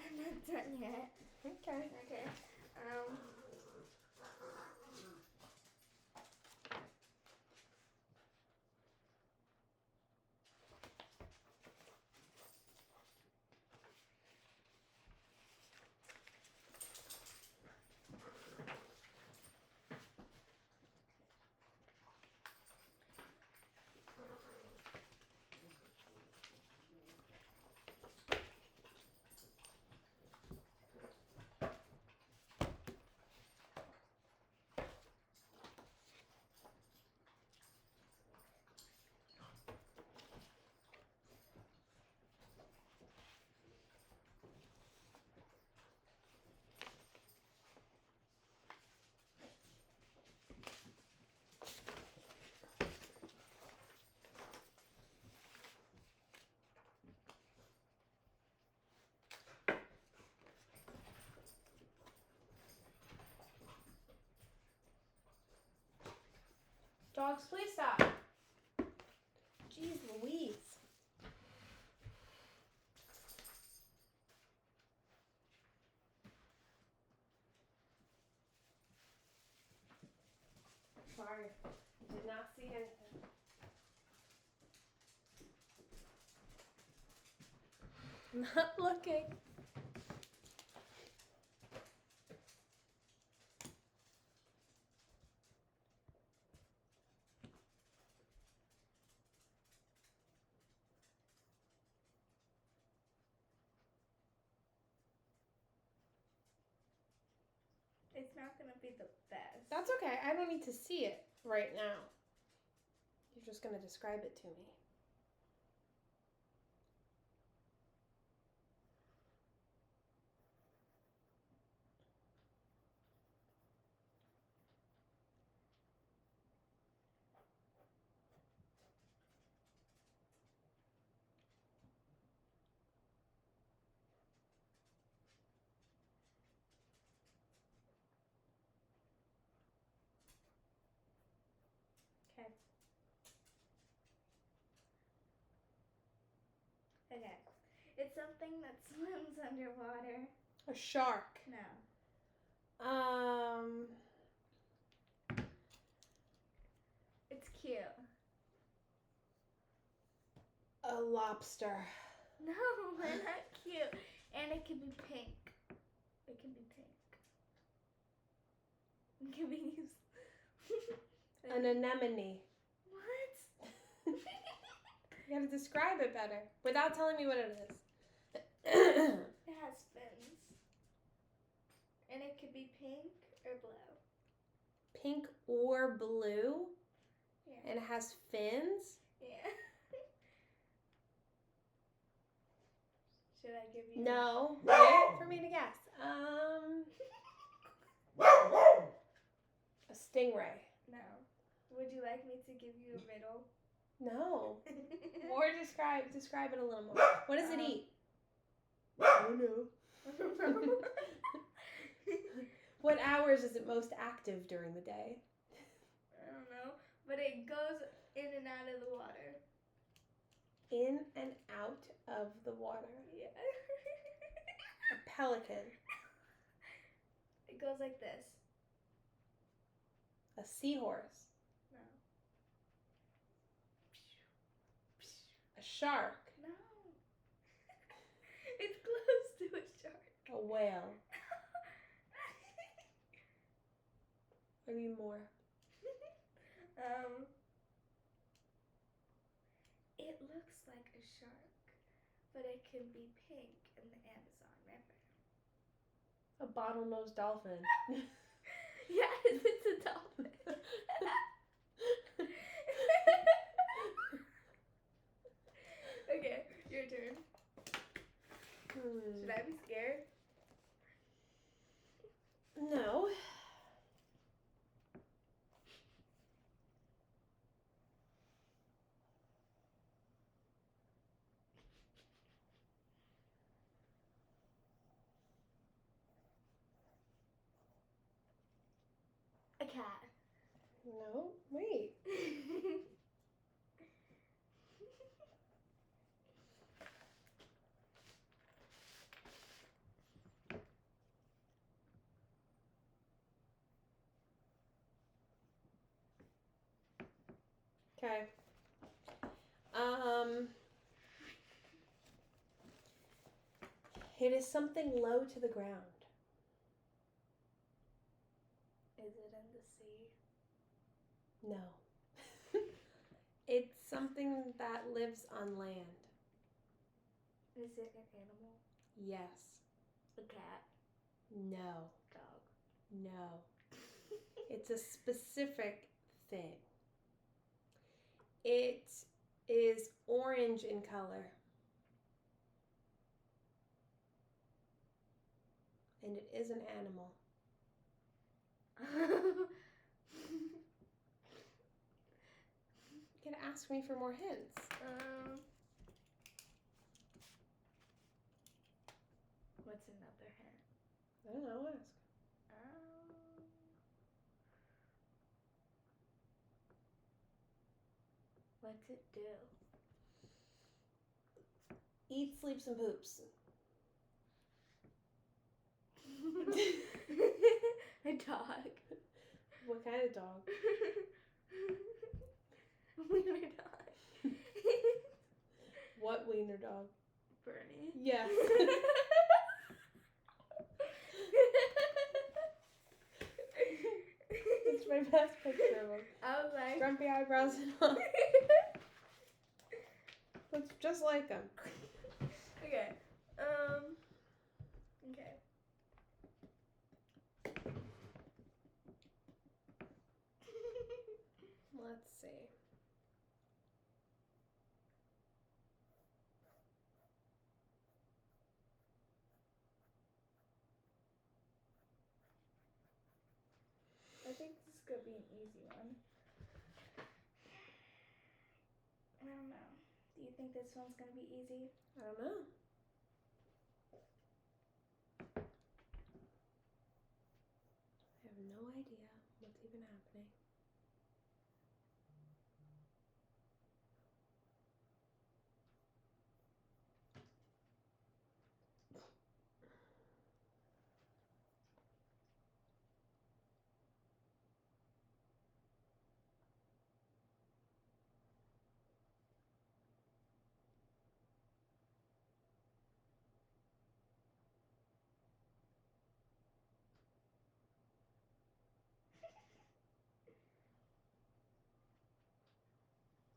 I'm not done yet. Okay. Okay. Dogs, please stop. Jeez Louise. Sorry. Did not see anything. I'm not looking. it's not gonna be the best. That's okay. I don't need to see it right now. You're just going to describe it to me. Okay. It's something that swims underwater. A shark. No. It's cute. A lobster. No, they're not cute. And it can be pink. It can be pink. It can be used. An anemone. What? You gotta describe it better without telling me what it is. It has fins. And it could be pink or blue. Pink or blue? Yeah. And it has fins? Yeah. Should I give you? No. Wait for me to guess. A stingray. No. Would you like me to give you a riddle? No. Or describe it a little more. What does it eat? Oh no. What hours is it most active during the day? I don't know. But it goes in and out of the water. In and out of the water. Yeah. A pelican. It goes like this. A seahorse. No. A shark. No. It's close to a shark. A whale. I need more. It looks like a shark, but it can be pink in the Amazon River. A bottlenose dolphin. Yes, it's a dolphin. Okay, your turn. Should I be scared? No. A cat. No. Wait. Okay. It is something low to the ground. Is it in the sea? No. It's something that lives on land. Is it an animal? Yes. A cat? No. Dog? No. It's a specific thing. It is orange in color. And it is an animal. You can ask me for more hints. What's another hint? I don't know, ask. What's it do? Eats, sleeps, and poops. A dog. What kind of dog? Wiener dog. What wiener dog? Bernie. Yes. It's my best picture of him. I was like... Grumpy eyebrows and all. Looks just like him. Okay. Okay. easy one. I don't know. Do you think this one's gonna be easy? I don't know. I have no idea what's even happening.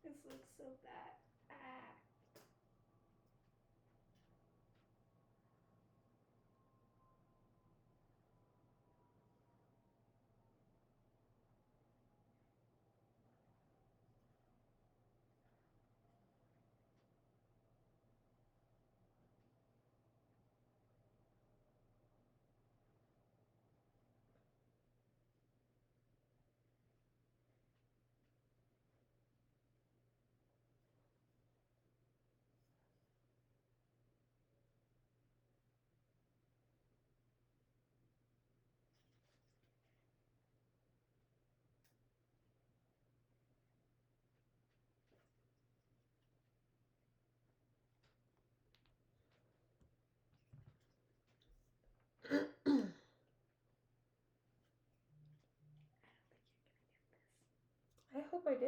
This looks so bad. Ah. I hope I do.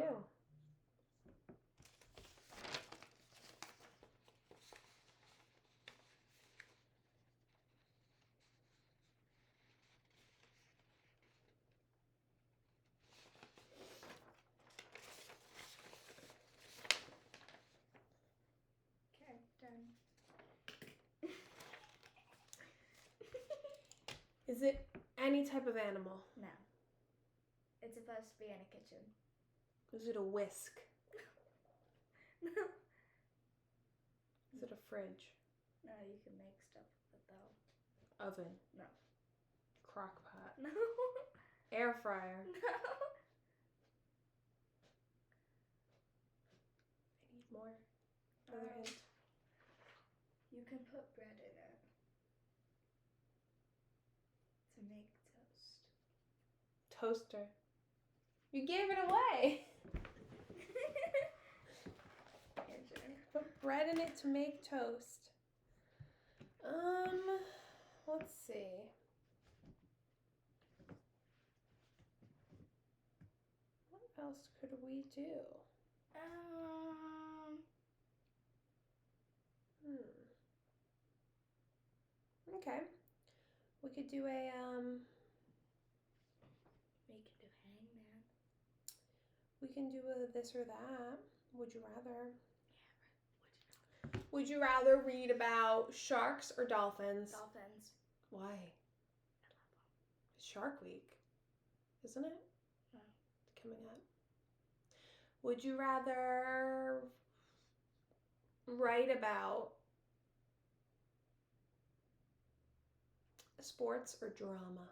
Okay, done. Is it any type of animal? No. It's supposed to be in a kitchen. Is it a whisk? No. Is it a fridge? No, you can make stuff with it though. Oven? No. Crock pot? No. Air fryer? No. I need more. Another hint. You can put bread in it to make toast. Toaster. You gave it away. Your turn. Put bread in it to make toast. Let's see. What else could we do? Okay. We could do a We could do hangman. we can do a this or that. Would you rather? Yeah. Would you rather read about sharks or dolphins? Dolphins. Why? I love them. It's Shark Week, isn't it? No. Coming up. Would you rather write about sports or drama?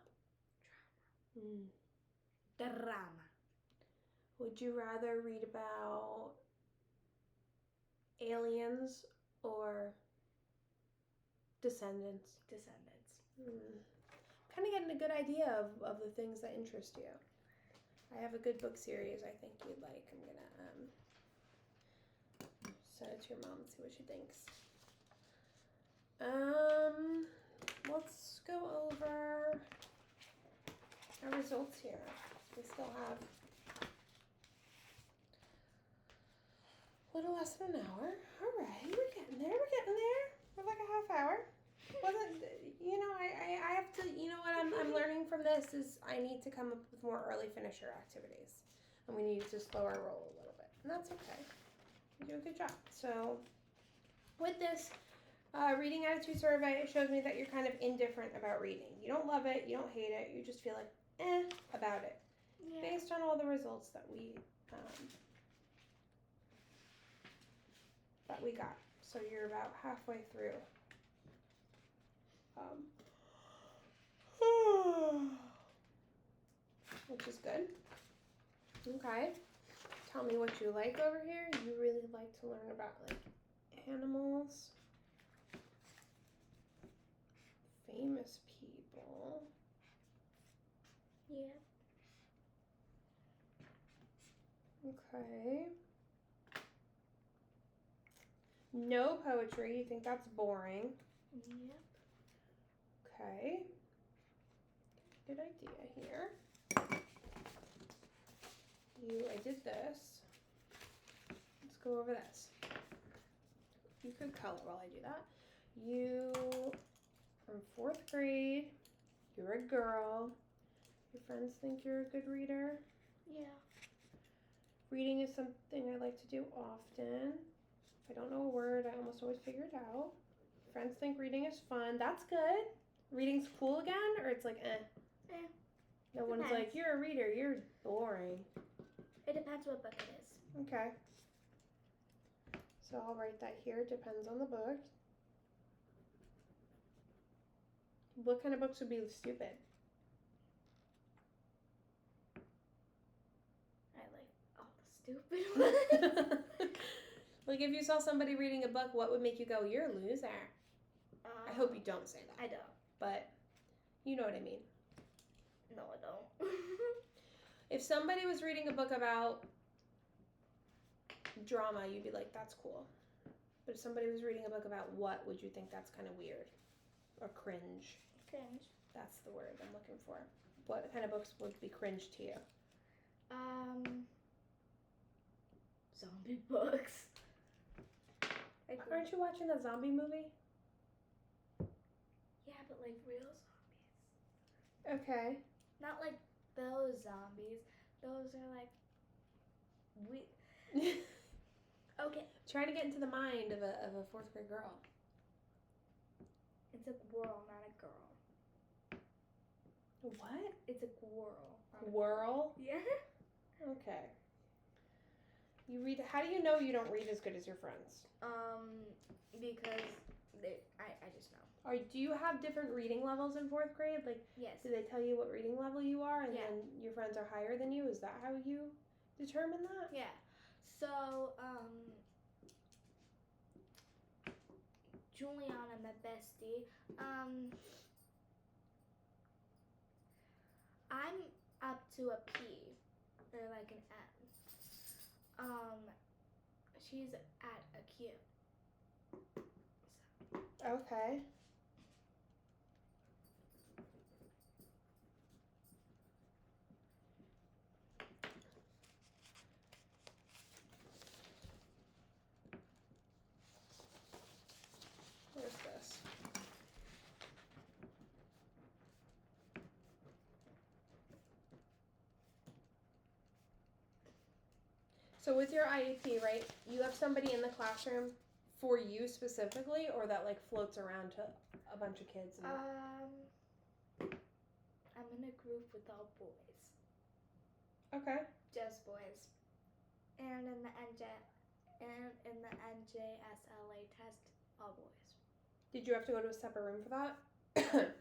Drama. Would you rather read about aliens or descendants? Descendants. Kind of getting a good idea of the things that interest you. I have a good book series I think you'd like. I'm gonna send it to your mom and see what she thinks. Let's go over our results here. We still have a little less than an hour. All right, we're getting there. We're like a half hour. Wasn't I have to, what I'm learning from this is I need to come up with more early finisher activities. And we need to slow our roll a little bit. And that's okay. You do a good job. So with this reading attitude survey, it shows me that you're kind of indifferent about reading. You don't love it, you don't hate it, you just feel like about it. Yeah. Based on all the results that we got. So you're about halfway through. Which is good. Okay. Tell me what you like over here. You really like to learn about like animals, famous people. Yeah. Okay. No poetry. You think that's boring. Yep. Okay. Good idea here. I did this. Let's go over this. You could color while I do that. You, from 4th grade, you're a girl. Your friends think you're a good reader. Yeah. Reading is something I like to do often. If I don't know a word, I almost always figure it out. Friends think reading is fun. That's good. Reading's cool again, or it's like, eh? Eh. No one's Depends. like, you're a reader, you're boring. It depends what book it is. Okay. So I'll write that here. Depends on the book. What kind of books would be stupid? I like all the stupid ones. Like if you saw somebody reading a book, what would make you go, you're a loser? I hope you don't say that. I don't. But you know what I mean. No, I don't. If somebody was reading a book about drama, you'd be like, that's cool. But if somebody was reading a book about what, would you think that's kind of weird? Or cringe? Cringe. That's the word I'm looking for. What kind of books would be cringe to you? Zombie books. Aren't you watching the zombie movie? Yeah, but like real zombies. Okay. Not like those zombies. Those are like Okay. Trying to get into the mind of a 4th grade girl. It's a squirrel, not a girl. What? It's a squirrel. Whirl? Yeah. Okay. You read. How do you know you don't read as good as your friends? Because I just know. Do you have different reading levels in 4th grade? Like, Yes. do they tell you what reading level you are, and Yeah. then your friends are higher than you? Is that how you determine that? Yeah. So, Juliana, my bestie, I'm up to a P, or like an M. She's at a Q. Okay. Where's this? So with your IEP, right, you have somebody in the classroom for you specifically, or that like floats around to a bunch of kids? I'm in a group with all boys. Okay. Just boys. And in the NJSLA test, all boys. Did you have to go to a separate room for that? Yep.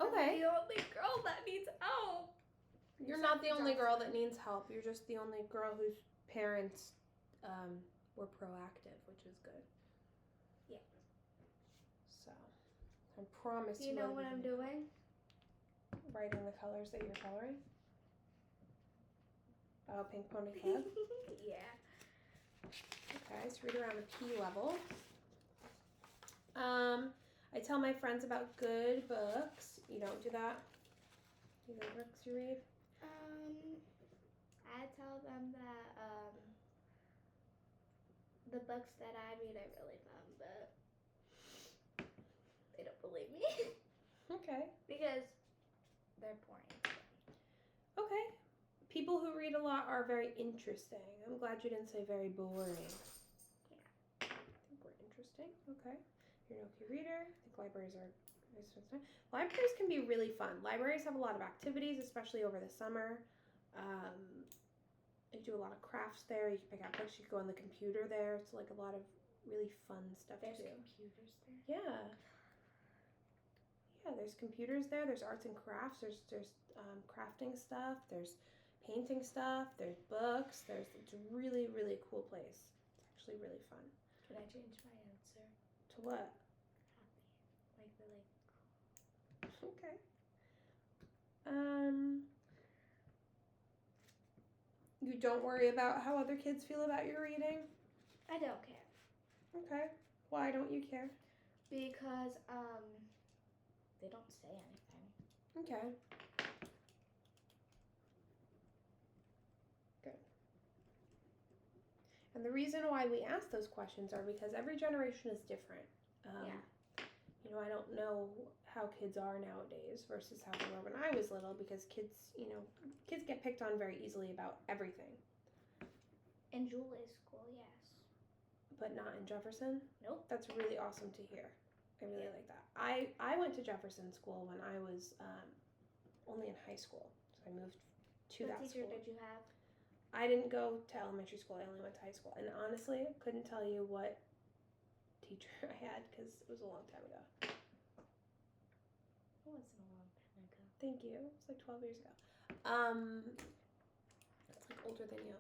Okay. I'm the only girl that needs help. You're not the only girl that needs help. You're just the only girl whose parents were proactive, which is good. Yeah. So, I promise you. You know what I'm doing? Writing the colors that you're coloring. Oh, pink pony club. Yeah. Okay, so read around the P level. I tell my friends about good books. You don't do that? Do the books you read? I tell them that the books that I read are really fun, but they don't believe me. Okay. Because they're boring. Okay. People who read a lot are very interesting. I'm glad you didn't say very boring. Yeah. I think we're interesting. Okay. You're an okay reader. I think libraries are... Libraries can be really fun. Libraries have a lot of activities, especially over the summer. They do a lot of crafts there. You can pick out books. You can go on the computer there. It's like a lot of really fun stuff to do. There's computers there? Yeah. Yeah, there's computers there. There's arts and crafts. There's crafting stuff. There's painting stuff. There's books. It's a really, really cool place. It's actually really fun. Can I change my answer? To what? Happy. Like really. Okay. You don't worry about how other kids feel about your reading? I don't care. Okay. Why don't you care? Because they don't say anything. Okay. Good. And the reason why we ask those questions are because every generation is different. Yeah. You know, I don't know how kids are nowadays versus how they were when I was little because kids get picked on very easily about everything. In Julie's school, yes. But not in Jefferson? Nope. That's really awesome to hear. I really like that. I went to Jefferson school when I was only in high school. So I moved to that What teacher school. did you have? I didn't go to elementary school. I only went to high school. And honestly, couldn't tell you what teacher I had because it was a long time ago. It wasn't a long time ago. Thank you. It was like 12 years ago. That's like older than you.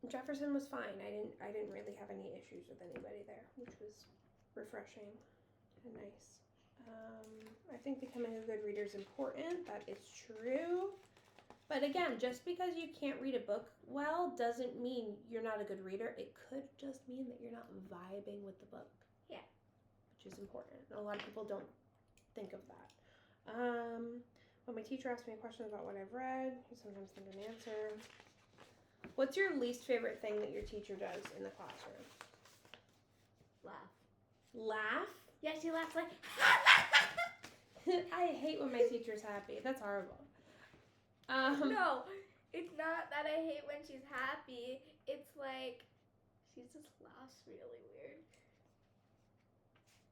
Jefferson was fine. I didn't really have any issues with anybody there, which was refreshing and nice. I think becoming a good reader is important. That is true. But again, just because you can't read a book well doesn't mean you're not a good reader. It could just mean that you're not vibing with the book. Yeah. Which is important. And a lot of people don't think of that. When my teacher asks me a question about what I've read, I sometimes think of an answer. What's your least favorite thing that your teacher does in the classroom? Laugh. Laugh? Yeah, she laughs like. I hate when my teacher's happy. That's horrible. No, it's not that I hate when she's happy. It's like she just laughs really weird.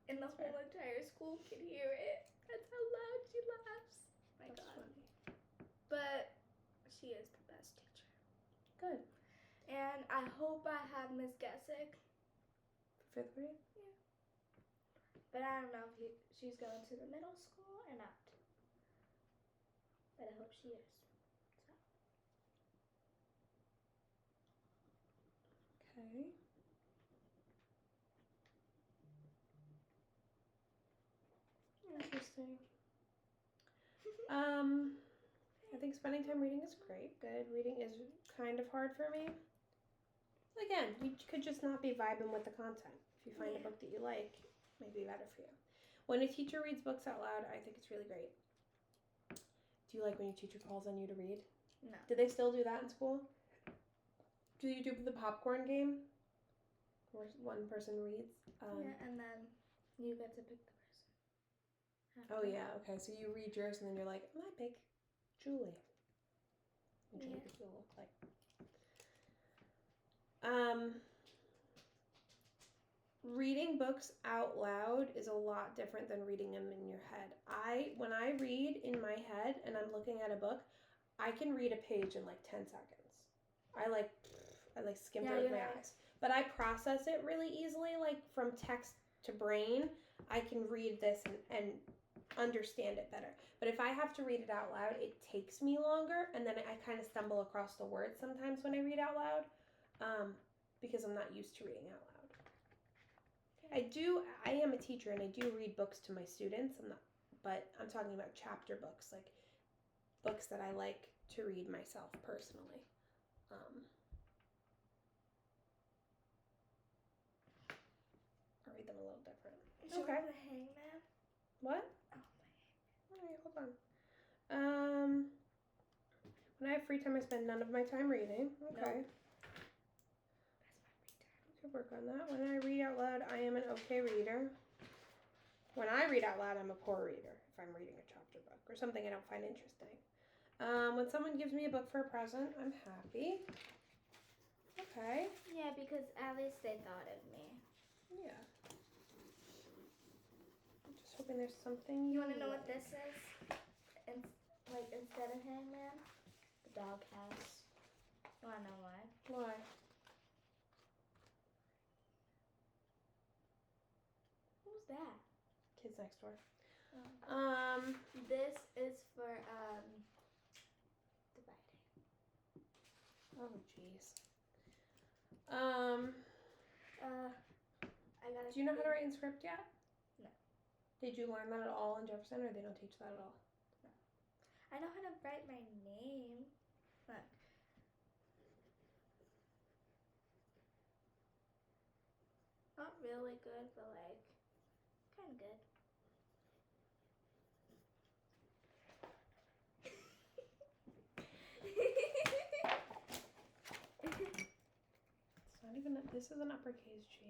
And the whole entire school can hear it. That's how loud she laughs. My That's God. funny. But she is the best teacher. Good. And I hope I have Miss Gessick. For 5th grade? Yeah. But I don't know if she's going to the middle school or not. But I hope she is. Okay. Interesting. I think spending time reading is great. Good. Reading is kind of hard for me. Again, you could just not be vibing with the content. If you find a book that you like, it may be better for you. When a teacher reads books out loud, I think it's really great. Do you like when your teacher calls on you to read? No. Do they still do that in school? Do you do the popcorn game? Where one person reads? Yeah, and then you get to pick the person. Oh, yeah. Okay, so you read yours and then you're like, I pick Julie. And Julie gets what it look like. Reading books out loud is a lot different than reading them in your head. When I read in my head and I'm looking at a book, I can read a page in like 10 seconds. I skim through it with my eyes. But I process it really easily, like from text to brain. I can read this and understand it better. But if I have to read it out loud, it takes me longer, and then I kind of stumble across the words sometimes when I read out loud, because I'm not used to reading out loud. I am a teacher, and I do read books to my students. But I'm talking about chapter books, like books that I like to read myself personally. I read them a little different. Okay. The Hangman. What? Oh, my. All right, hold on. When I have free time, I spend none of my time reading. Okay. Nope. We could work on that. When I read out loud, I am an okay reader. When I read out loud, I'm a poor reader if I'm reading a chapter book or something I don't find interesting. When someone gives me a book for a present, I'm happy. Okay. Yeah, because at least they thought of me. Yeah. I'm just hoping there's something You want to know what this is? Instead of Hangman, the doghouse. You want to know why? Why? What was that? Kids next door. This is for dividing. Oh jeez. I gotta. Do you know how to write in script yet? No. Did you learn that at all in Jefferson, or they don't teach that at all? No. I know how to write my name. Look. Not really good, but like kind of good. It's not even. This is an uppercase G.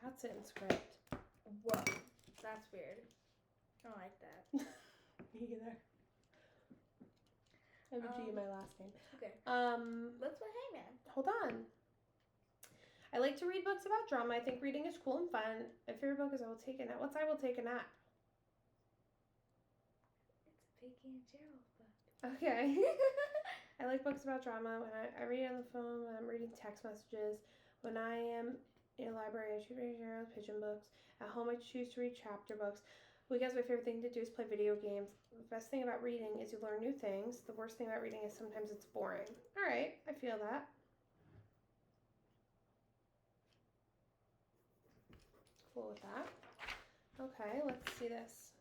That's in script. Whoa, that's weird. I don't like that. Me either. I have a G in my last name. Okay. Let's play Hangman. Hold on. I like to read books about drama. I think reading is cool and fun. My favorite book is I Will Take a Nap. What's I Will Take a Nap? It's a Piggy and Gerald book. Okay. I like books about drama. When I read it on the phone, when I'm reading text messages. When I am in a library, I choose reading Gerald Pigeon books. At home, I choose to read chapter books. Weekends, my favorite thing to do is play video games. The best thing about reading is you learn new things. The worst thing about reading is sometimes it's boring. All right, I feel that. Cool with that. Okay, let's see this.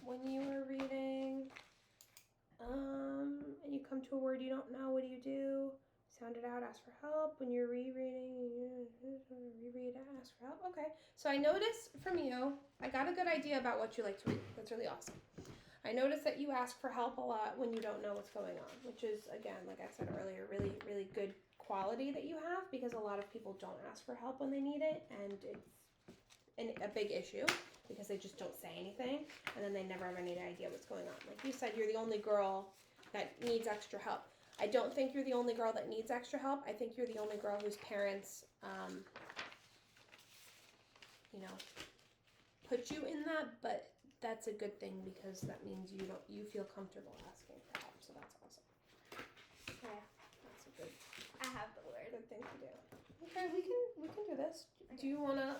When you are reading, and you come to a word you don't know, what do? Sound it out, ask for help. When you're rereading, reread, ask for help. Okay, so I noticed from you, I got a good idea about what you like to read. That's really awesome. I noticed that you ask for help a lot when you don't know what's going on, which is, again, like I said earlier, really, really good quality that you have, because a lot of people don't ask for help when they need it, and it's a big issue because they just don't say anything, and then they never have any idea what's going on. Like you said, you're the only girl that needs extra help. I don't think you're the only girl that needs extra help. I think you're the only girl whose parents, put you in that, but that's a good thing because that means you feel comfortable asking for help, so that's awesome. Okay. That's a good I have the word. thing to do. Okay, we can do this. Okay. Do you wanna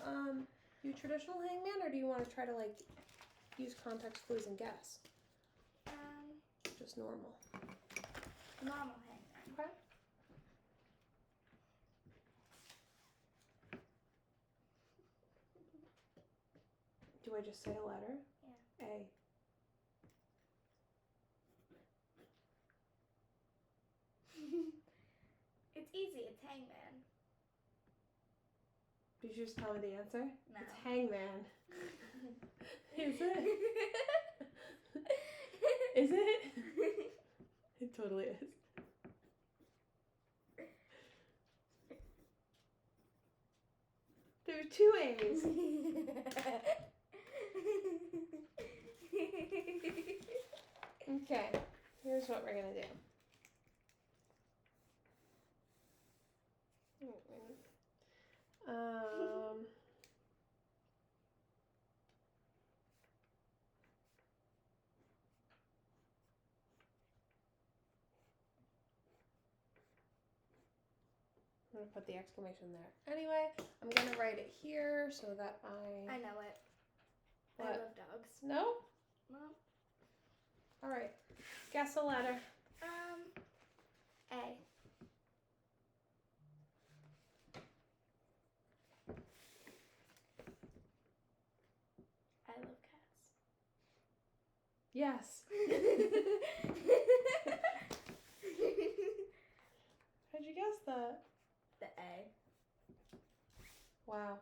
do traditional hangman, or do you wanna try to like use context clues and guess? Just normal. Normal hangman. Okay. Do I just say a letter? Yeah. A. It's easy. It's hangman. Did you just tell me the answer? No. It's hangman. Is it? Is it? It totally is. There are 2 A's. Okay, here's what we're gonna do. I'm gonna put the exclamation there. Anyway, I'm gonna write it here so that I know it. What? I love dogs. No? No. All right. Guess a letter. A. I love cats. Yes. How'd you guess that? The A. Wow.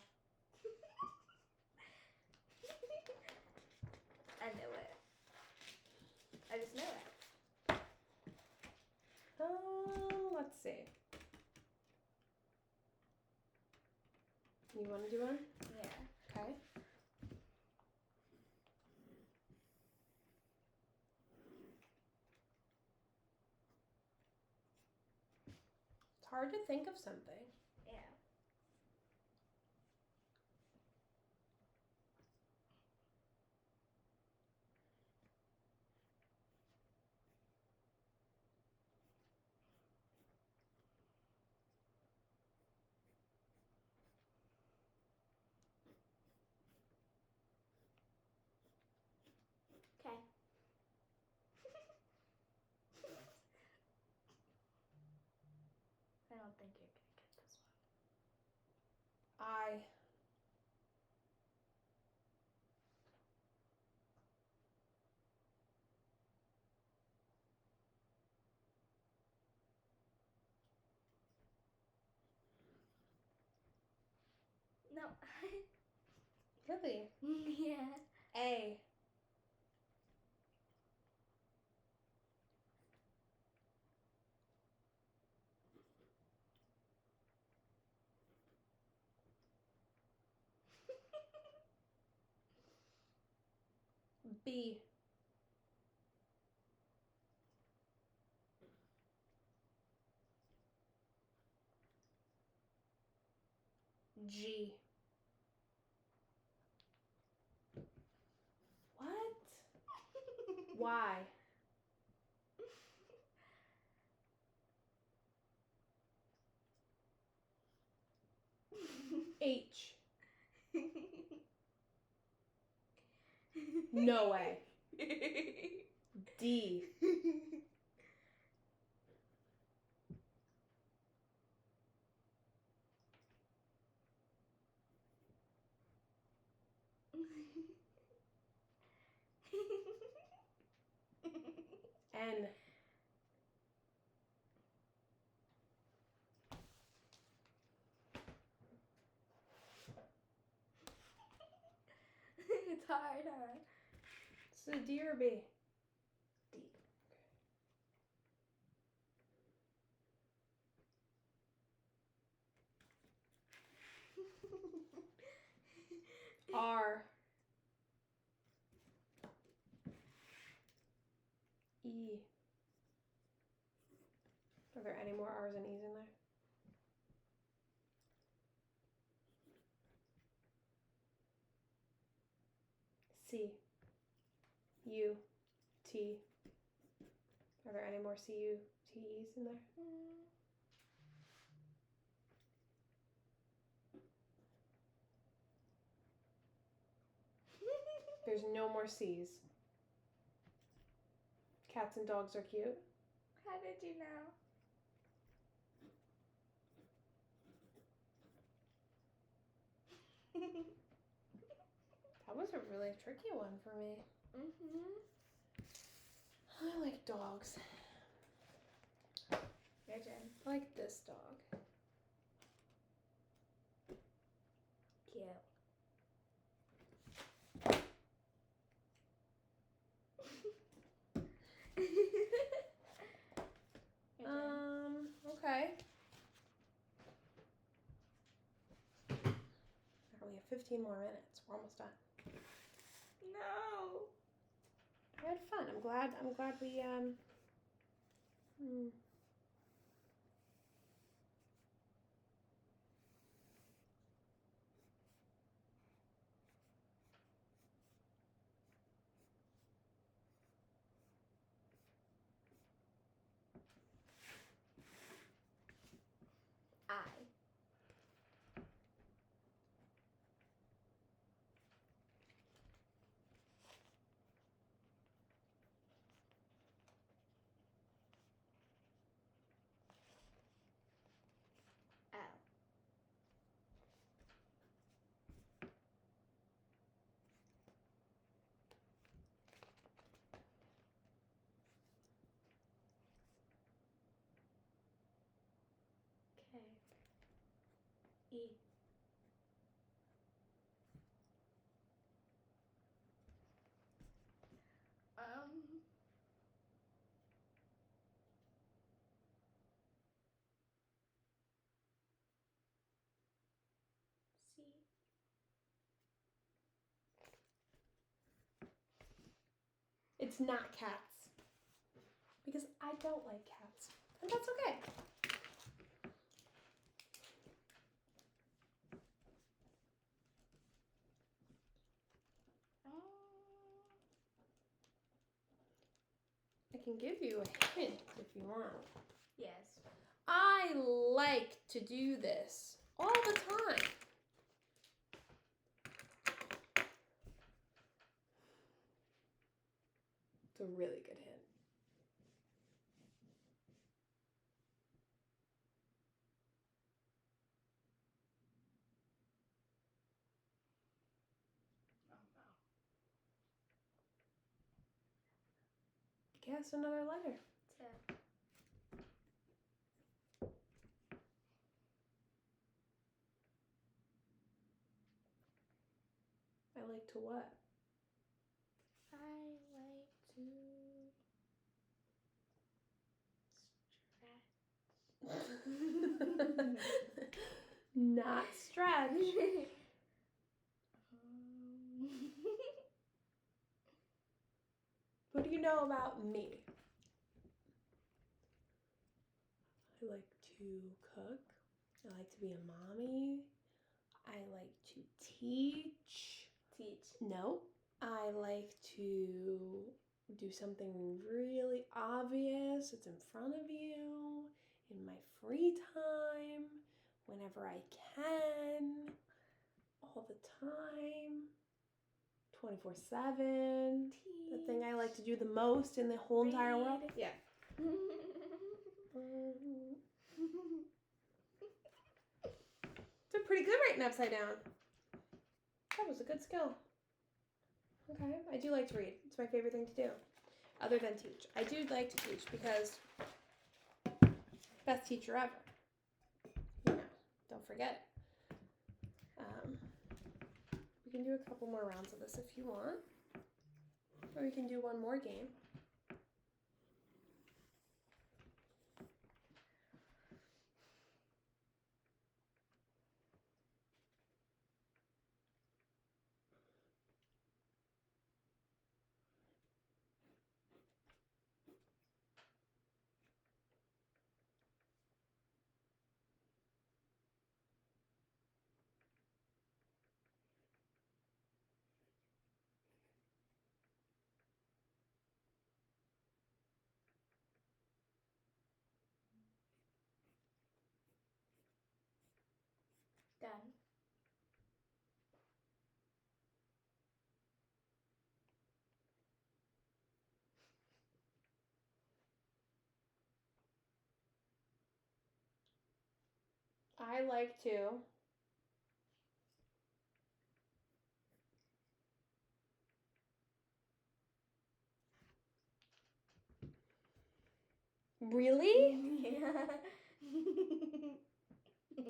I knew it. I just knew it. Let's see. You want to do one? Yeah. Okay. It's hard to think of something. Yeah. Really? Yeah. A. B. G. What? Y. H. No way. D. N. It's hard, huh? Is it a D or a B? D. R. E. Are there any more R's and E's in there? C. U. T. Are there any more C, U, T, E's in there? There's no more C's. Cats and dogs are cute. How did you know? That was a really tricky one for me. I like dogs. Your turn. I like this dog. Cute. Your turn. Okay. We have 15 more minutes. We're almost done. No. I had fun. I'm glad we I. L. K. E. C. it's not cats. Because I don't like cats. And that's okay. I can give you a hint if you want. Yes. I like to do this all the time. It's a really good hint. Guess another letter. T. to what? I like to Not stretch. What do you know about me? I like to cook. I like to be a mommy. I like to teach. No. I like to do something really obvious. It's in front of you in my free time, whenever I can, all the time, 24/7. The thing I like to do the most in the whole entire world. Read. Yeah. Did pretty good writing upside down. That was a good skill. Okay, I do like to read. It's my favorite thing to do, other than teach. I do like to teach because best teacher ever. You know, don't forget it. We can do a couple more rounds of this if you want, or we can do one more game. Done. I like to really? Yeah.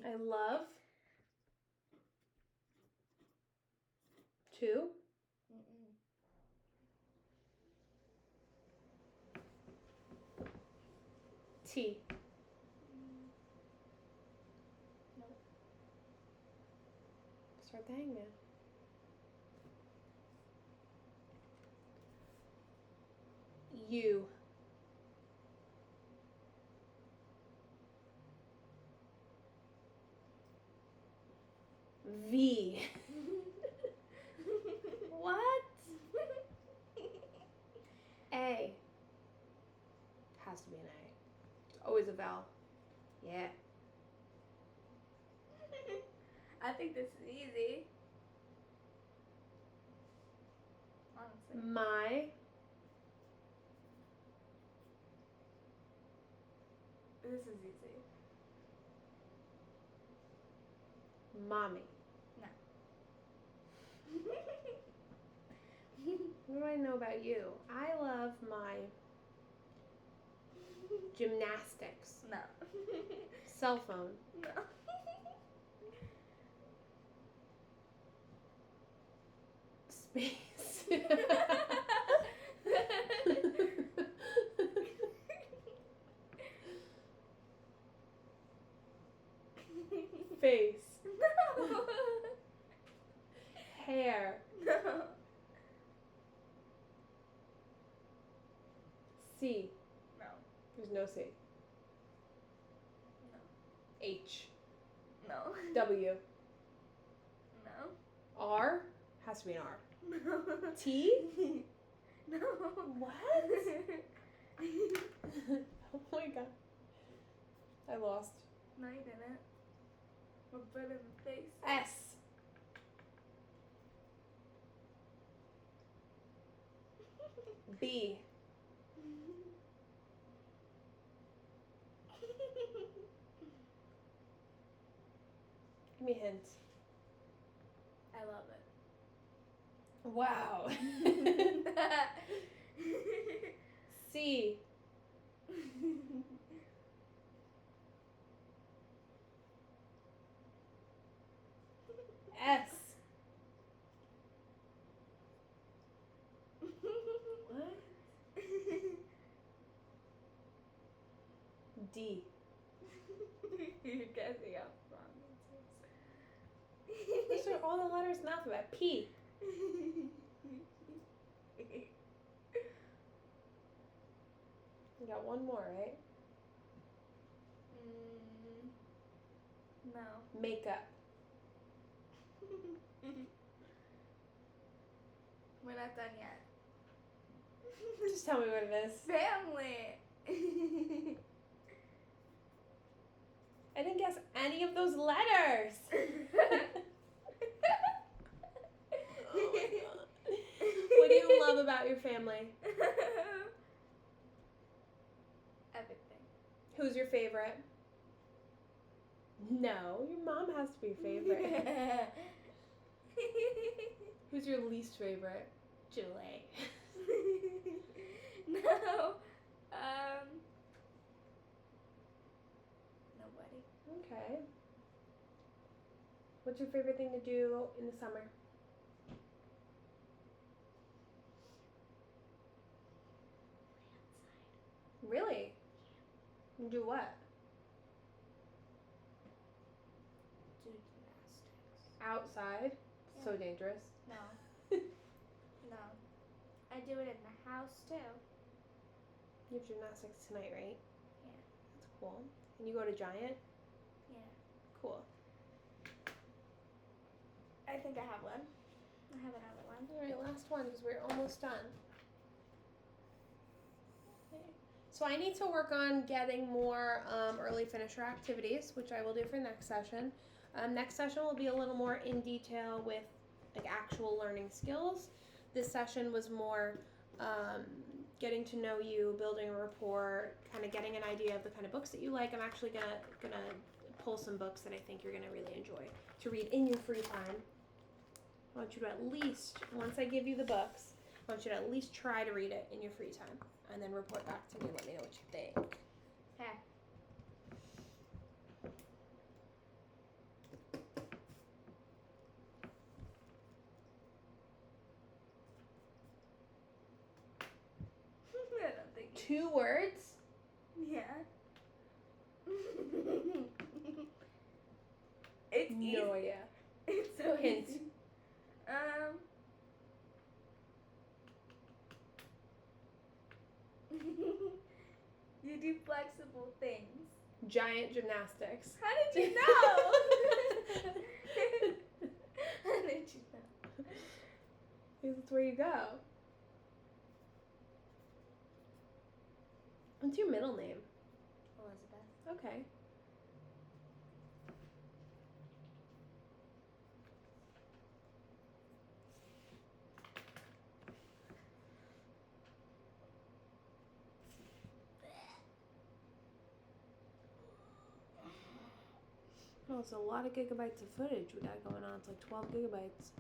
I love to tea. Nope. Start the hangman. You. V. What? A. Has to be an A. It's always a vowel. Yeah. I think this is easy. Honestly. My. This is easy. Mommy. No. What do I know about you? I love my gymnastics. No. Cell phone. No. Space. Face. No. Hair. No. C. No. There's no C. No. H. No. W. No. R. Has to be an R. No. T. No. What? Oh my god. I lost. No, you didn't. We're put in the face. S. B. Give me a hint. I love it. Wow. C. S. D. You're guessing up wrong Those are all the letters in the alphabet. P. You got one more, right? No. Makeup. We're not done yet. Just tell me what it is. Family. I didn't guess any of those letters. Oh my God. What do you love about your family? Everything. Who's your favorite? No, your mom has to be your favorite. Who's your least favorite? Julie. No. Nobody. Okay. What's your favorite thing to do in the summer? Really? You do what? Do gymnastics. Outside? So dangerous. No. No. I do it in the house too. You have gymnastics tonight, right? Yeah. That's cool. And you go to Giant? Yeah. Cool. I think I have one. I have another one. Alright, last one because we're almost done. Okay. So I need to work on getting more early finisher activities, which I will do for next session. Next session will be a little more in detail with like actual learning skills. This session was more getting to know you, building a rapport, kind of getting an idea of the kind of books that you like. I'm actually gonna pull some books that I think you're gonna really enjoy to read in your free time. I want you to at least, once I give you the books, I want you to at least try to read it in your free time and then report back to me and let me know what you think. Okay. I don't think. 2 words? Yeah. It's easy. No idea. It's so Hint. easy. You do flexible things. Giant gymnastics. How did you know? How did you know? Because that's where you go. What's your middle name? Elizabeth. Okay. Oh, it's a lot of gigabytes of footage we got going on. It's like 12 gigabytes.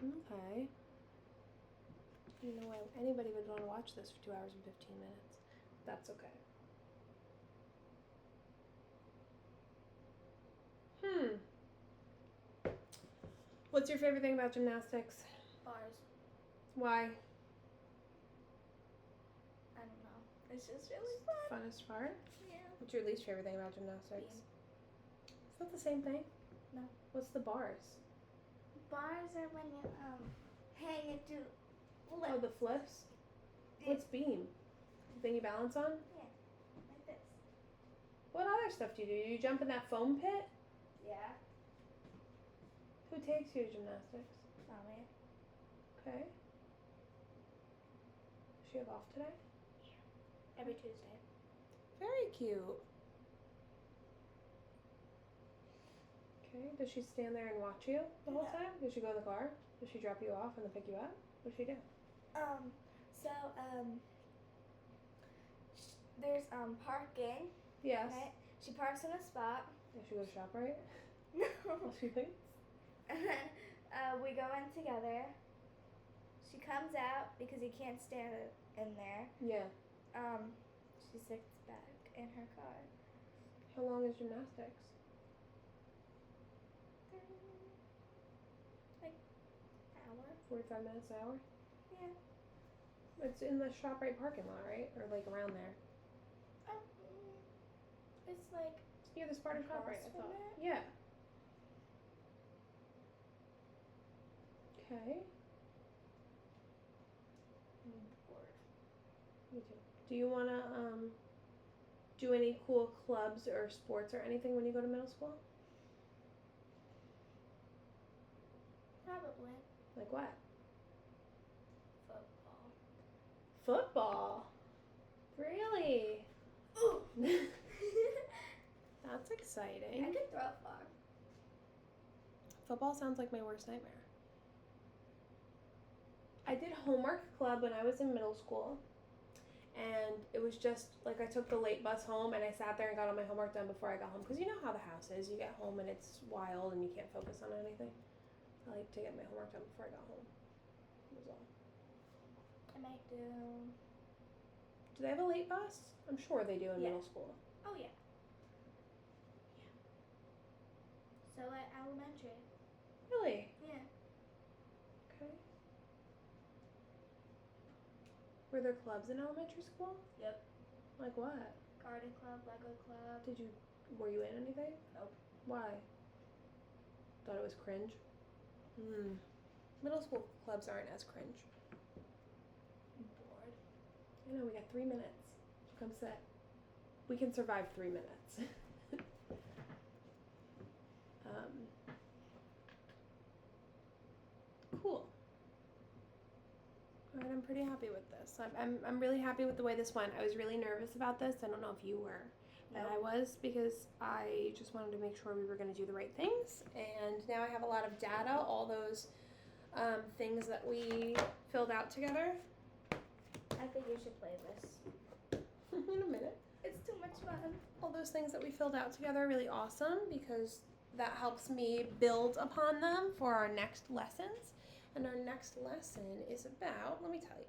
Okay. I don't know why anybody would want to watch this for 2 hours and 15 minutes. That's okay. What's your favorite thing about gymnastics? Bars. Why? I don't know. It's just really fun. Funnest part? Yeah. What's your least favorite thing about gymnastics? Beam. Is that the same thing? No. What's the bars? Bars are when you hang it to Oh, the flips? What's beam? The thing you balance on? like this. What other stuff do? You jump in that foam pit? Yeah. Who takes you to gymnastics? Mommy. Okay. Does she have off today? Every Tuesday. Very cute. Okay. Does she stand there and watch you the whole No. time? Does she go in the car? Does she drop you off and then pick you up? What does she do? There's parking. Yes. Right? She parks in a spot. Does she go to ShopRite? No. What she thinks? And then we go in together. She comes out because you can't stand in there. Yeah. She sits back in her car. How long is gymnastics? Like hour. 45 minutes an hour? Yeah. It's in the ShopRite parking lot, right? Or like around there? It's like Near the Spartan Cup, right? I across from thought. it? Yeah. Okay. I'm bored. Me too. Do you want to do any cool clubs or sports or anything when you go to middle school? Probably Like what? football. Football. Really? Ooh. That's I exciting. could throw it far. Football sounds like my worst nightmare. I did homework club when I was in middle school. And it was just like I took the late bus home and I sat there and got all my homework done before I got home. Because you know how the house is. You get home and it's wild and you can't focus on anything. I like to get my homework done before I got home. That was all. I might do. Do they have a late bus? I'm sure they do in Yeah. middle school. Oh yeah. So at elementary. Really? Yeah. Okay. Were there clubs in elementary school? Yep. Like what? Garden club, Lego club. Were you in anything? Nope. Why? Thought it was cringe? Middle school clubs aren't as cringe. I'm bored. I know, we got 3 minutes. Come sit. We can survive 3 minutes. Cool. All right, I'm pretty happy with this. I'm really happy with the way this went. I was really nervous about this. I don't know if you were. But I was, because I just wanted to make sure we were going to do the right things. And now I have a lot of data, all those things that we filled out together. I think you should play this. In a minute. It's too much fun. All those things that we filled out together are really awesome because that helps me build upon them for our next lessons. And our next lesson is about, let me tell you,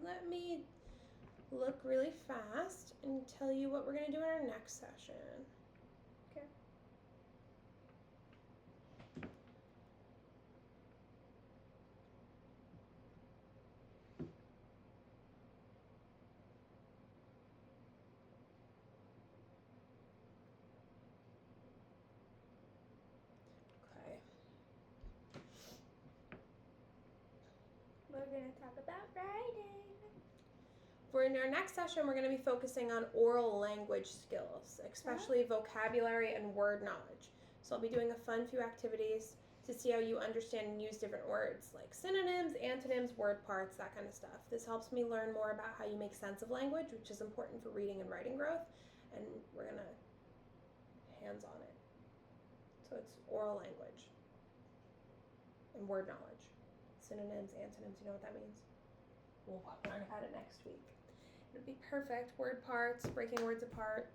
let me look really fast and tell you what we're going to do in our next session. Okay. Okay. We're going to talk about writing. For in our next session, we're going to be focusing on oral language skills, especially vocabulary and word knowledge. So I'll be doing a fun few activities to see how you understand and use different words, like synonyms, antonyms, word parts, that kind of stuff. This helps me learn more about how you make sense of language, which is important for reading and writing growth, and we're going to hands on it. So it's oral language and word knowledge. Synonyms, antonyms, you know what that means? We'll learn about it next week. It'll be perfect. Word parts, breaking words apart.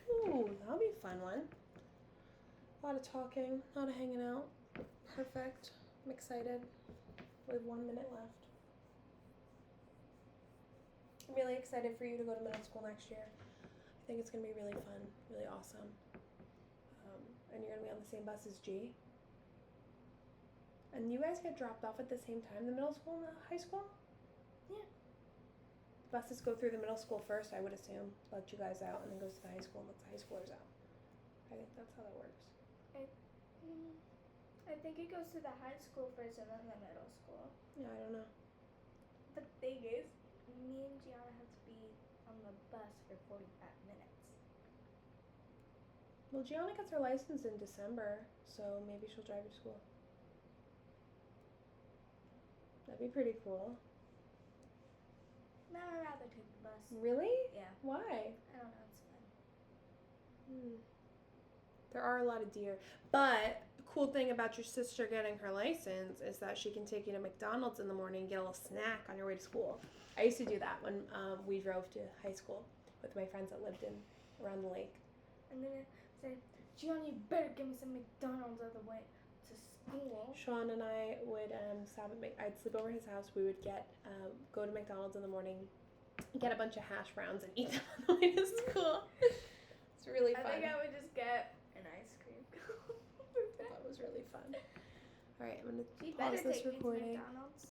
Ooh, that'll be a fun one. A lot of talking, a lot of hanging out. Perfect. I'm excited. We have 1 minute left. I'm really excited for you to go to middle school next year. I think it's going to be really fun, really awesome. And you're going to be on the same bus as G. And you guys get dropped off at the same time, the middle school and the high school? Yeah. Buses go through the middle school first, I would assume. Let you guys out, and then goes to the high school and lets the high schoolers out. I think that's how that works. I think it goes to the high school first and then the middle school. Yeah, I don't know. The thing is, me and Gianna have to be on the bus for 45 minutes. Well, Gianna gets her license in December, so maybe she'll drive you to school. That'd be pretty cool. No, I'd rather take the bus. Really? Yeah. Why? I don't know, it's fun. There are a lot of deer. But the cool thing about your sister getting her license is that she can take you to McDonald's in the morning and get a little snack on your way to school. I used to do that when we drove to high school with my friends that lived around the lake. And then I said, Gianna, you better get me some McDonald's on the way to school. Sean and I would I'd sleep over at his house. We would go to McDonald's in the morning, get a bunch of hash browns and eat them on the way to school. It's really fun. I think I would just get an ice cream. That was really fun. All right, I'm going to You better pause this take me to recording. McDonald's.